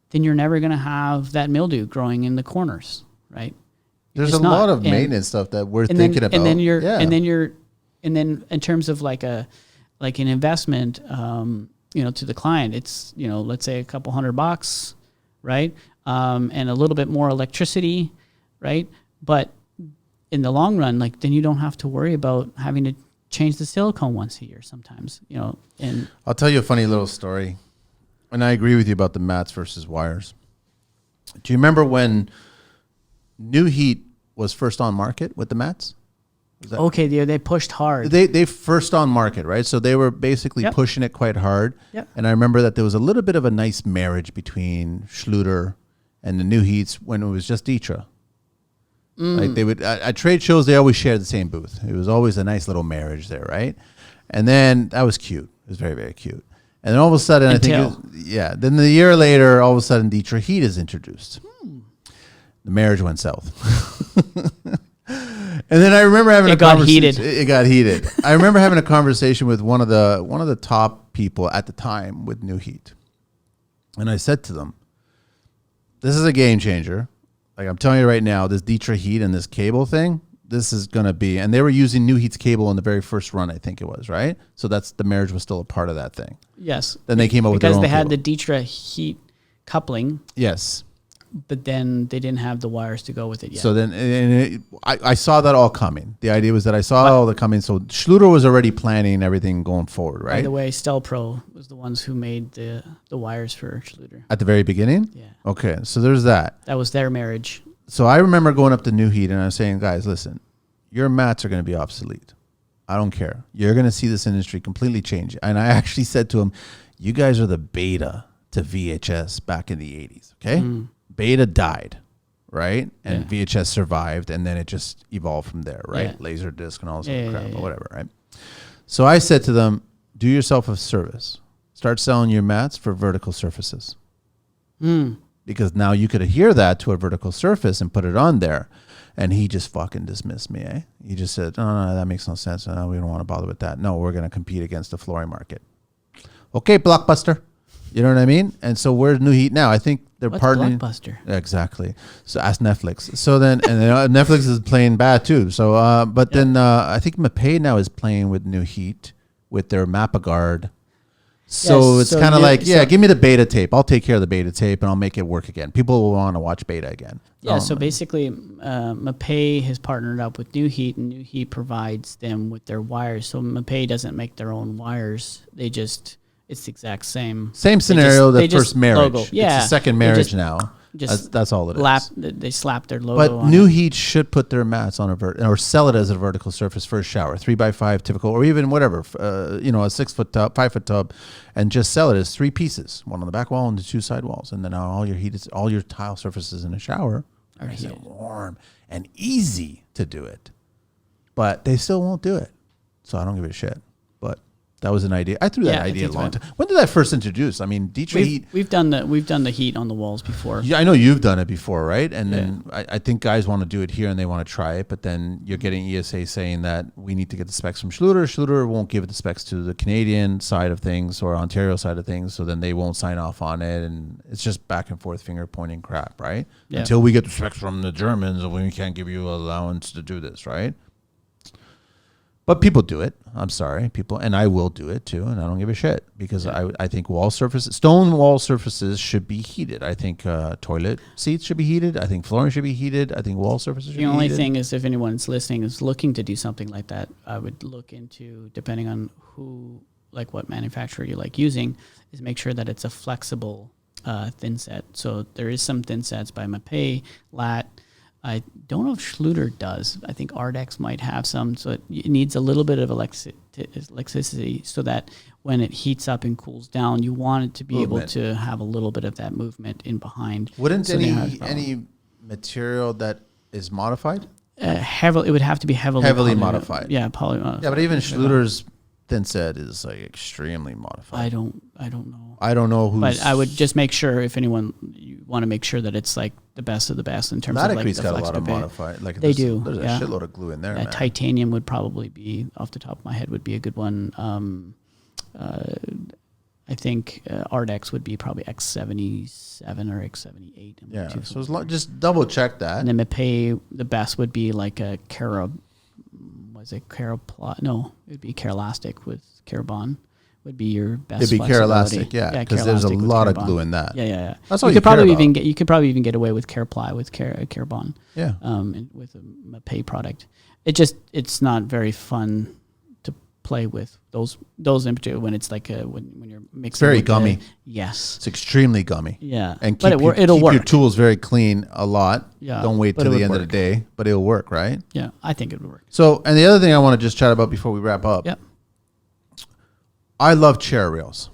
then you're never going to have that mildew growing in the corners, right? There's a lot of maintenance stuff that we're thinking about. And then in terms of like an investment, to the client, it's, let's say a couple $100, right? And a little bit more electricity, right? But in the long run, like then you don't have to worry about having to change the silicone once a year sometimes, and I'll tell you a funny little story. And I agree with you about the mats versus wires. Do you remember when New Heat was first on market with the mats? Okay, they pushed hard. They first on market, right? So they were basically pushing it quite hard. Yep. And I remember that there was a little bit of a nice marriage between Schluter and the New Heats when it was just Ditra. Like they would at trade shows, they always shared the same booth. It was always a nice little marriage there, right? And then that was cute. It was very, very cute. And then all of a sudden, then the year later, all of a sudden, Ditra Heat is introduced. The marriage went south. And then I remember having It a got conversation. heated. It got heated. I remember having a conversation with one of the top people at the time with New Heat. And I said to them, this is a game changer. Like I'm telling you right now, this Dietrich heat and this cable thing, this is going to be, and they were using New Heat's cable in the very first run, I think it was, right? So the marriage was still a part of that thing. Yes. Then they came up with their own because they had cable. the Dietrich heat coupling. Yes. But then they didn't have the wires to go with it yet. So then I saw that all coming. The idea was that I saw all the coming. So Schluter was already planning everything going forward, right? By the way, Stelpro was the ones who made the wires for Schluter. At the very beginning? Yeah. Okay, so there's that. That was their marriage. So I remember going up to New Heat and I was saying, guys, listen, your mats are going to be obsolete. I don't care. You're going to see this industry completely change. And I actually said to him, you guys are the beta to VHS back in the 80s, okay? Beta died, right? And VHS survived, and then it just evolved from there, right? Yeah. Laser disc and all this other crap or whatever, right? So I said to them, do yourself a service. Start selling your mats for vertical surfaces. Because now you could adhere that to a vertical surface and put it on there. And he just fucking dismissed me, eh? He just said, no, that makes no sense. No, we don't want to bother with that. No, we're going to compete against the flooring market. Okay, Blockbuster. You know what I mean? And so where's New Heat now? I think they're partnering. Blockbuster? Exactly. So ask Netflix. So then, and then Netflix is playing bad too. So, then I think Mapei now is playing with New Heat with their MappaGuard. So it's kind of like, give me the beta tape. I'll take care of the beta tape and I'll make it work again. People will want to watch beta again. Yeah, so basically, Mapei has partnered up with New Heat, and New Heat provides them with their wires. So Mapei doesn't make their own wires. They just... It's the exact same. Same scenario, the first marriage. Logo. Yeah. It's the second marriage now. That's all it is. They slap their logo But on New it. Heat should put their mats on or sell it as a vertical surface for a shower, 3x5 typical, or even whatever, a 6 foot tub, 5 foot tub, and just sell it as 3 pieces, one on the back wall and the 2 side walls, and then all your tile surfaces in a shower are nice and warm and easy to do it. But they still won't do it, so I don't give a shit. But that was an idea. I threw that idea a long time. When did that first introduce? I mean, Dietrich Heat. We've done the heat on the walls before. Yeah, I know you've done it before, right? And then I think guys want to do it here and they want to try it, but then you're getting ESA saying that we need to get the specs from Schluter. Schluter won't give the specs to the Canadian side of things or Ontario side of things, so then they won't sign off on it, and it's just back and forth finger pointing crap, right? Yeah. Until we get the specs from the Germans, we can't give you allowance to do this, right? But people do it. I'm sorry, people, and I will do it too, and I don't give a shit because I think stone wall surfaces should be heated. I think toilet seats should be heated. I think flooring should be heated. I think wall surfaces should be heated. The only thing is, if anyone's listening is looking to do something like that, I would look into, depending on what manufacturer you like using, is make sure that it's a flexible thin set. So there is some thin sets by Mapei, Lat. I don't know if Schluter does. I think Ardex might have some, so it needs a little bit of electricity so that when it heats up and cools down, you want it to be able to have a little bit of that movement in behind. Wouldn't any material that is modified? It would have to be heavily modified. Yeah, poly. Yeah, but even Schluter's thin set is like extremely modified. I don't know. I don't know who's. But I would just make sure, if you want to make sure that it's like the best of the best in terms of like the got a lot of modified. Like they do. There's a shitload of glue in there. Man. Titanium would probably be, off the top of my head, would be a good one. I think Ardex would be probably X77 or X78. Yeah, so just double check that. And then Mapei, the best would be like a No, it would be Keralastic with Carabon. Would be your best. It'd be Keralastic, because there's a lot of glue in that. Yeah. That's all you could probably even get away with Caraply with Carabon. Yeah. With a Mapei product, it's not very fun to play with those in particular when it's like when you're mixing. It's very gummy. Yes. It's extremely gummy. Yeah. And keep your tools very clean a lot. Yeah. Don't wait till the end of the day, but it'll work, right? Yeah, I think it would work. So, and the other thing I want to just chat about before we wrap up. Yeah. I love chair rails.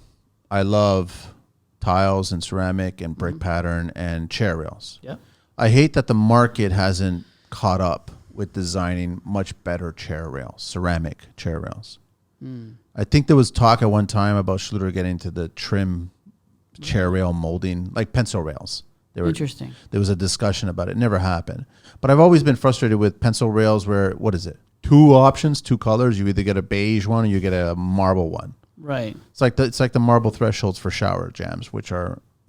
I love tiles and ceramic and brick pattern and chair rails. Yeah. I hate that the market hasn't caught up with designing much better chair rails, ceramic chair rails. I think there was talk at one time about Schluter getting into the trim chair rail molding, like pencil rails. Interesting. There was a discussion about it. It never happened. But I've always been frustrated with pencil rails where, what is it? 2 options, 2 colors. You either get a beige one or you get a marble one. Right. It's like the marble thresholds for shower jams, which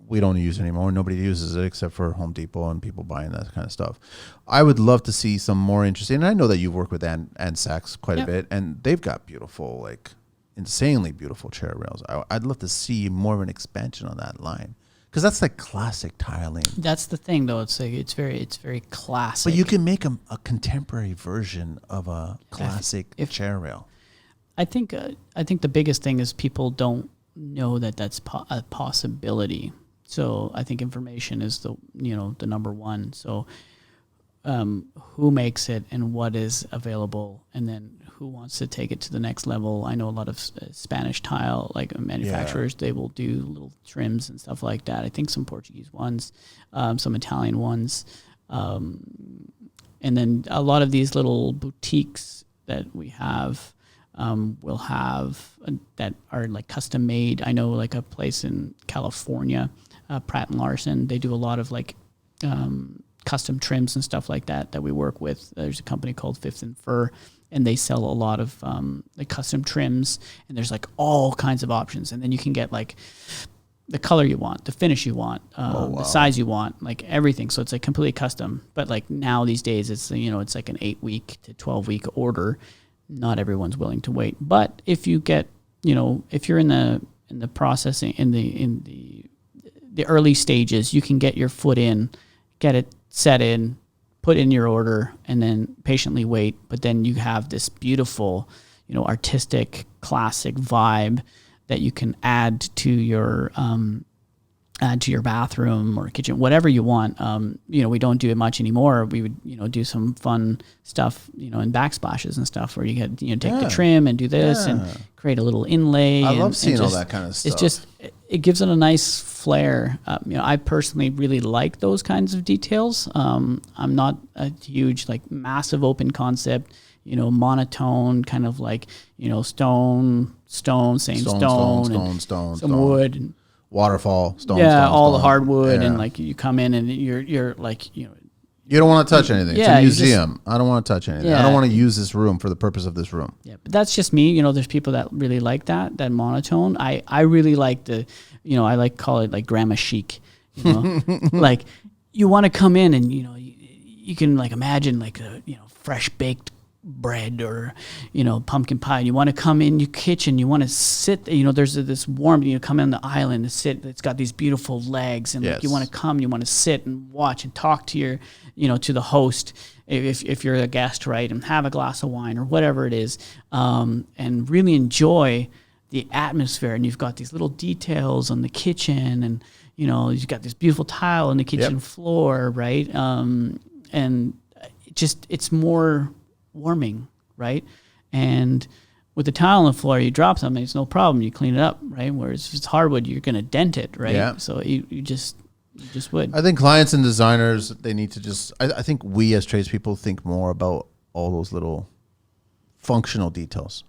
we don't use anymore. Nobody uses it except for Home Depot and people buying that kind of stuff. I would love to see some more interesting. And I know that you've worked with Ann Sachs quite a bit, and they've got beautiful, like insanely beautiful chair rails. I'd love to see more of an expansion on that line, because that's like classic tiling. That's the thing, though. It's like it's very classic. But you can make a contemporary version of a classic chair rail. I think the biggest thing is people don't know that that's a possibility. So I think information is the number one. So who makes it and what is available, and then who wants to take it to the next level. I know a lot of Spanish tile manufacturers. They will do little trims and stuff like that. I think some Portuguese ones, some Italian ones, and then a lot of these little boutiques that we have will have that are like custom made. I know like a place in California, Pratt & Larson, they do a lot of like custom trims and stuff like that we work with. There's a company called Fifth and Fur, and they sell a lot of like custom trims, and there's like all kinds of options. And then you can get like the color you want, the finish you want, the size you want, like everything. So it's like completely custom. But like now these days it's, it's like an 8-week to 12-week order. Not everyone's willing to wait. But if you get, if you're in the processing, in the early stages, you can get your foot in, get it set in, put in your order, and then patiently wait. But then you have this beautiful, artistic, classic vibe that you can add to your bathroom or kitchen, whatever you want. We don't do it much anymore. We would, do some fun stuff, in backsplashes and stuff where you get, take the trim and do this and create a little inlay. I love seeing all that kind of stuff. It's just, it gives it a nice flair. I personally really like those kinds of details. I'm not a huge, like massive open concept, monotone kind of like, stone, same stone, some wood. And, waterfall, stone, all the hardwood, and like you come in and you're like, you don't want to touch anything. Yeah, it's a museum. I don't want to touch anything. I don't want to use this room for the purpose of this room. Yeah, but that's just me. There's people that really like that monotone. I really like the, I like call it like grandma chic. Like you want to come in and you can like imagine like a fresh baked bread or pumpkin pie. You want to come in your kitchen, you want to sit, there's this warm, come in the island and sit. It's got these beautiful legs, and like you want to come, you want to sit and watch and talk to your to the host if you're a guest, right, and have a glass of wine or whatever it is, and really enjoy the atmosphere. And you've got these little details on the kitchen, and you've got this beautiful tile on the kitchen floor, right, and it's more warming, right? And with the tile on the floor, you drop something, it's no problem. You clean it up, right? Whereas if it's hardwood, you're going to dent it, right? Yeah. So you just would. I think clients and designers, they need to just, I think we as tradespeople think more about all those little functional details.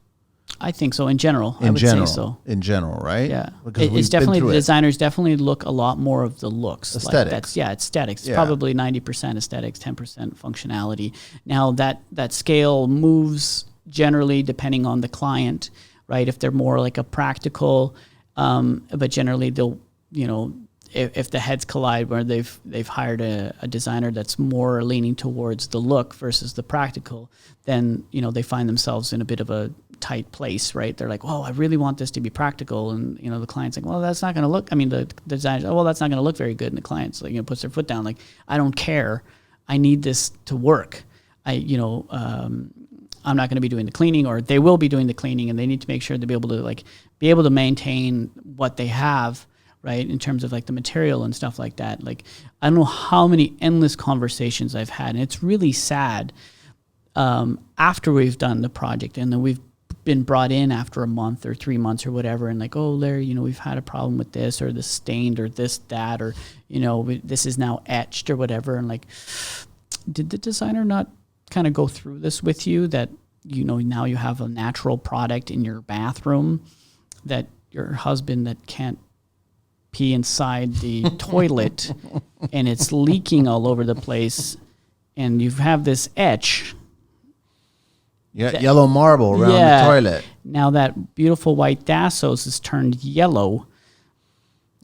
I think so. In general, I would say so. In general, right? Yeah. It's definitely, the designers definitely look a lot more of the looks. Aesthetics. Like aesthetics. It's probably 90% aesthetics, 10% functionality. Now that scale moves generally depending on the client, right? If they're more like a practical, but generally they'll, if the heads collide where they've hired a designer that's more leaning towards the look versus the practical, then they find themselves in a bit of a tight place, right? They're like, "Whoa, I really want this to be practical," and the client's like, "Well, that's not going to look." I mean, the designer's, "Oh, well, that's not going to look very good," and the client's like, puts their foot down, like, "I don't care. I need this to work. I'm not going to be doing the cleaning, or they will be doing the cleaning, and they need to make sure to be able to maintain what they have." Right, in terms of like the material and stuff like that. Like, I don't know how many endless conversations I've had, and it's really sad. After we've done the project, and then we've been brought in after a month or 3 months or whatever, and like, "Oh, Larry, we've had a problem with this, or this stained, or this, that, or this is now etched or whatever." And like, did the designer not kind of go through this with you, that now you have a natural product in your bathroom that your husband that can't pee inside the toilet and it's leaking all over the place and you have this etch. Yeah, yellow marble around the toilet. Now that beautiful white Dassos is turned yellow.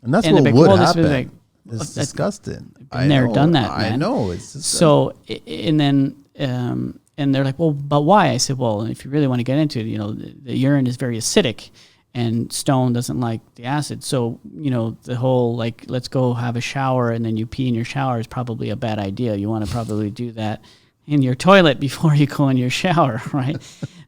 And that's what would happen. It's disgusting. I've never done that, man. I know. It's disgusting. So, and then, and they're like, well, but why? I said, well, if you really want to get into it, you know, the urine is very acidic and stone doesn't like the acid. So, you know, the whole like, let's go have a shower and then you pee in your shower is probably a bad idea. You want to probably do that in your toilet before you go in your shower, right?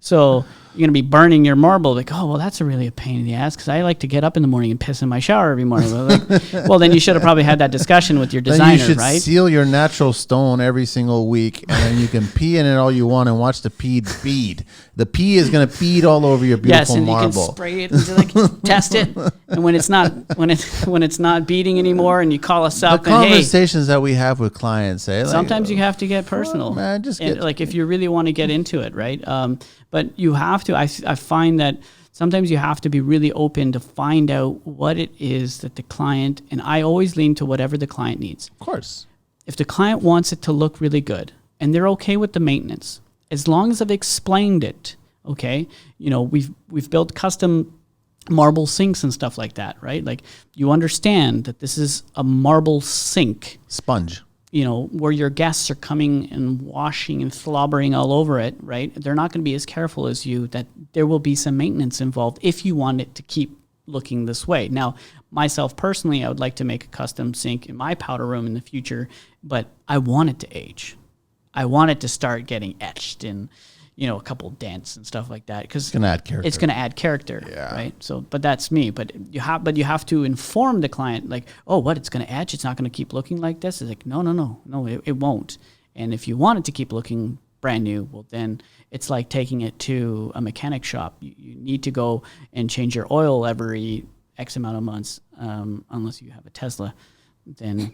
So you're going to be burning your marble. Like, oh, well, that's really a pain in the ass because I like to get up in the morning and piss in my shower every morning. Well, then you should have probably had that discussion with your designer, then you should right? seal your natural stone every single week, and then you can pee in it all you want and watch the pee bead. The pee is going to feed all over your beautiful marble. Yes, and you can spray it and like test it. And when it's not beating anymore, and you call us up, the conversations that we have with clients, say, like, sometimes you have to get personal, man. Like if you really want to get into it, right? But you have to. I find that sometimes you have to be really open to find out what it is that the client. And I always lean to whatever the client needs. Of course. If the client wants it to look really good, and they're okay with the maintenance, as long as I've explained it, okay. You know, we've built custom marble sinks and stuff like that, right? Like you understand that this is a marble sink. Sponge. You know, where your guests are coming and washing and slobbering all over it, right? They're not going to be as careful as you, that there will be some maintenance involved if you want it to keep looking this way. Now, myself personally, I would like to make a custom sink in my powder room in the future, but I want it to age. I want it to start getting etched in, you know, a couple dents and stuff like that, because it's going to add character. It's going to add character, right? So, but that's me. But you have to inform the client, like, oh, what, it's going to etch? It's not going to keep looking like this? It's like, no, it won't. And if you want it to keep looking brand new, well, then it's like taking it to a mechanic shop. You need to go and change your oil every X amount of months, unless you have a Tesla. Then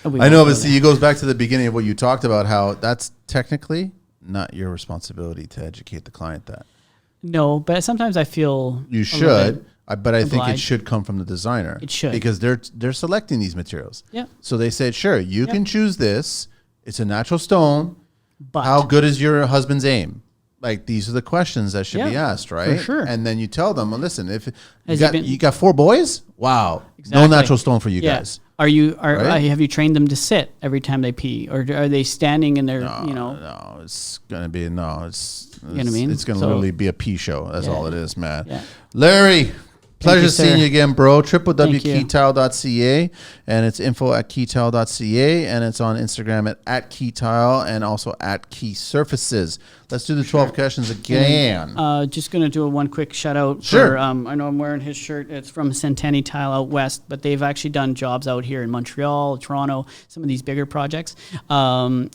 I know, but see, it goes back to the beginning of what you talked about, how that's technically not your responsibility to educate the client that. No, but sometimes I feel you should, but I think it obliged. should come from the designer. It should, because they're selecting these materials. Yeah. So they said, sure, you can choose this. It's a natural stone. But how good is your husband's aim? Like, these are the questions that should be asked, right? For sure. And then you tell them, well, listen, if Has you got 4 boys, wow, Exactly. no natural stone for you guys. Have you trained them to sit every time they pee, or are they standing in their, No, it's gonna be It's you know what I mean? It's gonna literally be a pee show. That's all it is, man. Yeah. Larry, pleasure seeing you again, bro. www.keytile.ca, and it's info@keytile.ca, and it's on Instagram at @keytile and also @key surfaces. Let's do the 12 questions again. Just going to do one quick shout out. Sure. For, I know I'm wearing his shirt. It's from Centenny Tile out west, but they've actually done jobs out here in Montreal, Toronto, some of these bigger projects.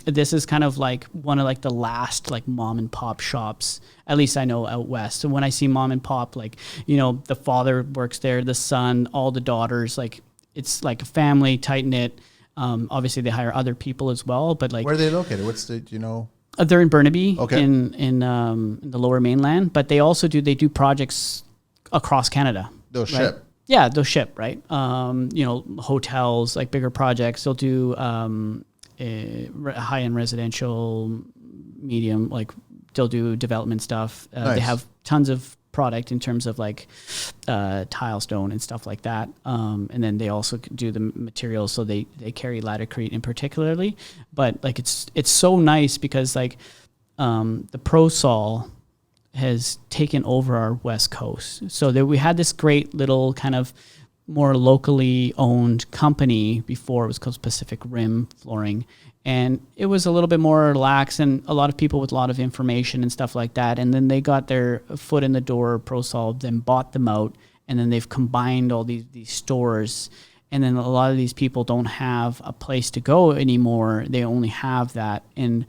This is kind of like one of like the last like mom and pop shops, at least I know out west. So when I see mom and pop, like, you know, the father works there, the son, all the daughters, like it's like a family, tight knit. Obviously they hire other people as well, but like, where are they located? What's the, do you know? They're in Burnaby, okay, in the Lower Mainland, but they also do projects across Canada. They'll ship. Yeah, they'll ship, right? You know, hotels, like bigger projects. They'll do high-end residential, medium, like they'll do development stuff. Nice. They have tons of product in terms of like tile stone and stuff like that. And then they also do the materials, so they carry latticrete in particularly. But like it's so nice because like the ProSol has taken over our West Coast. So we had this great little kind of more locally owned company before. It was called Pacific Rim Flooring. And it was a little bit more relaxed and a lot of people with a lot of information and stuff like that. And then they got their foot in the door, ProSol, then bought them out. And then they've combined all these stores. And then a lot of these people don't have a place to go anymore. They only have that. And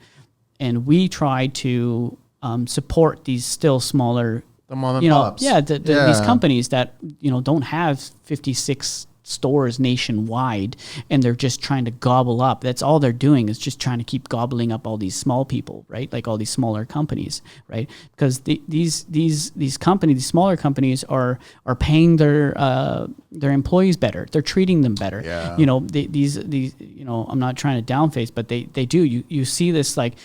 we try to support these still smaller, the mom and pops. these companies that, don't have 56 stores nationwide, and they're just trying to gobble up. That's all they're doing, is just trying to keep gobbling up all these small people, right? Like all these smaller companies, right? Because these companies, these smaller companies are paying their employees better. They're treating them better. Yeah. You know, these you know, I'm not trying to downface, but they do. You see this, like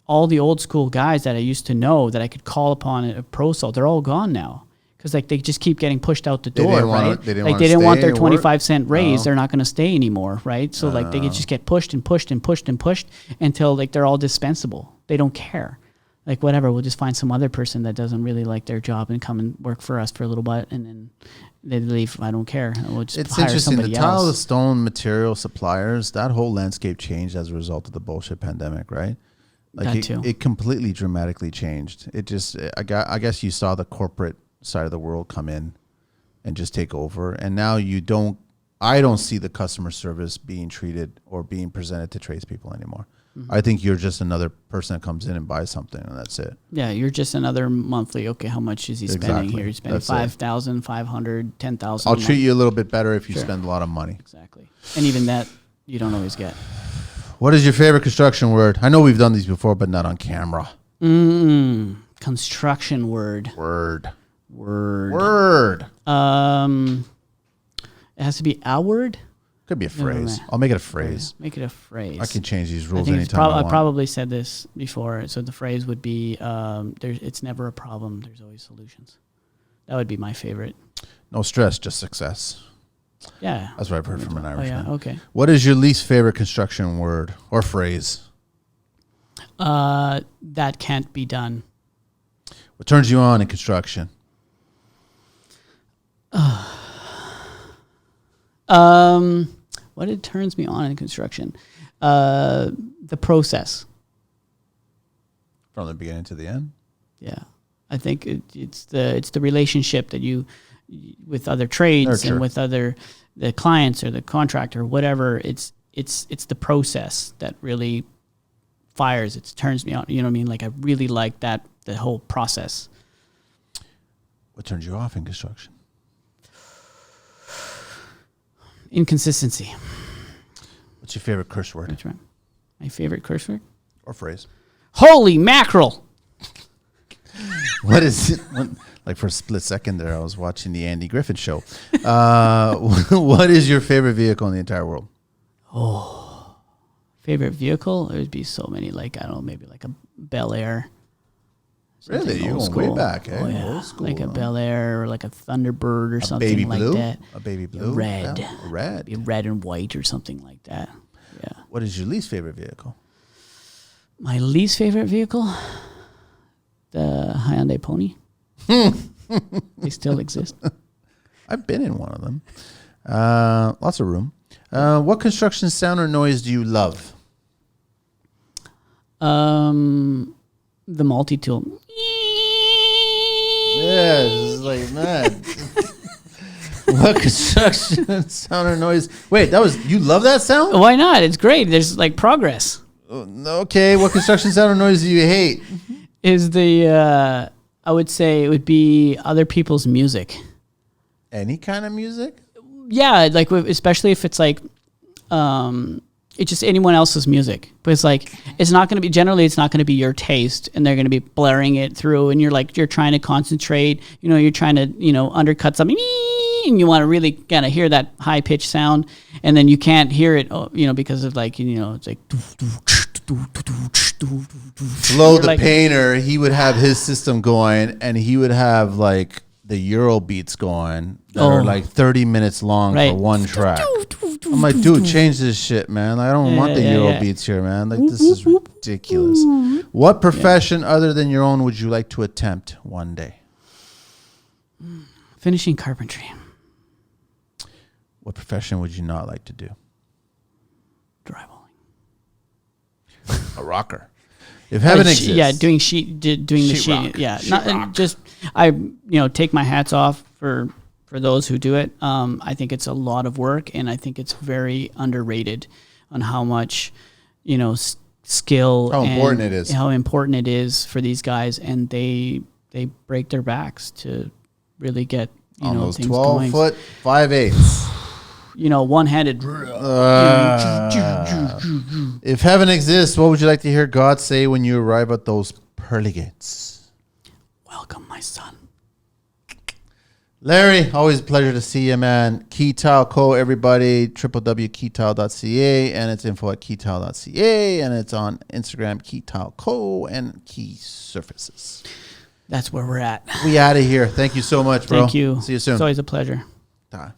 all the old school guys that I used to know that I could call upon at a pro sol, they're all gone now. Because like they just keep getting pushed out the door, right? They didn't want their 25-cent raise. No. They're not going to stay anymore, right? So like they just get pushed and pushed and pushed and pushed until like they're all dispensable. They don't care. Like whatever, we'll just find some other person that doesn't really like their job and come and work for us for a little bit, and then they leave. I don't care. We'll just it's hire interesting. somebody The tile, the else. stone material suppliers, that whole landscape changed as a result of the bullshit pandemic, right? Like it completely dramatically changed. It just, I guess you saw the corporate side of the world come in and just take over, and now I don't see the customer service being treated or being presented to tradespeople anymore. Mm-hmm. I think you're just another person that comes in and buys something, and that's it. Yeah, you're just another monthly. Okay, how much is he spending here? He's spending 5,000, 500, 10,000. I'll treat you a little bit better if you spend a lot of money. Exactly, and even that you don't always get. What is your favorite construction word? I know we've done these before, but not on camera. Construction word. Word. It has to be a word. Could be a phrase. I'll make it a phrase. Make it a phrase. I can change these rules anytime I want. I probably said this before. So the phrase would be, it's never a problem. There's always solutions. That would be my favorite. No stress, just success. Yeah. That's what I've heard from an Irishman. Oh, yeah, okay. What is your least favorite construction word or phrase? That can't be done. What turns you on in construction? What it turns me on in construction? The process. From the beginning to the end? Yeah. I think it's the relationship that you with other trades and with the clients or the contractor, whatever. It's the process that really fires. It turns me on. You know what I mean? Like I really like the whole process. What turns you off in construction? Inconsistency. What's your favorite curse word? That's right. My favorite curse word? Or phrase? Holy mackerel! What is it? Like for a split second there, I was watching the Andy Griffith show. What is your favorite vehicle in the entire world? Oh, favorite vehicle? There would be so many. Like, I don't know, maybe like a Bel Air. Really? You're going way back, eh? Oh, yeah. Old school, like a Bel Air or like a Thunderbird or something like that. A baby blue? Red. Yeah, red. Maybe red and white or something like that. Yeah. What is your least favorite vehicle? My least favorite vehicle? The Hyundai Pony. They still exist. I've been in one of them. Lots of room. What construction sound or noise do you love? The multi-tool. Yeah, it's like, man. What construction sound or noise? Wait, you love that sound? Why not? It's great. There's like progress. Okay, what construction sound or noise do you hate? Is I would say it would be other people's music. Any kind of music? Yeah, like especially if it's like, it's just anyone else's music. But it's like, it's not going to be your taste, and they're going to be blaring it through, and you're trying to concentrate, you're trying to, undercut something, and you want to really kind of hear that high pitched sound, and then you can't hear it, because of like, it's like, Flo the painter, he would have his system going, and he would have like the Euro beats going that are like 30 minutes long for one track. I'm like, dude, change this shit, man. I don't want the Euro beats here, man. Like, this is ridiculous. What profession other than your own would you like to attempt one day? Finishing carpentry. What profession would you not like to do? Drywalling. A rocker. If heaven exists. Yeah, doing the sheet. Yeah, I take my hats off for those who do it. I think it's a lot of work, and I think it's very underrated on how much skill. How important it is. How important it is for these guys, and they break their backs to really get on those things 12 going. foot 5/8. one-handed. If heaven exists, what would you like to hear God say when you arrive at those pearly gates? Welcome, my son. Larry, always a pleasure to see you, man. Keytile Co, everybody, www.keytile.ca, and it's info@keytile.ca, and it's on Instagram, Keytile Co, and Key Surfaces. That's where we're at. We out of here. Thank you so much, bro. Thank you. See you soon. It's always a pleasure. Bye.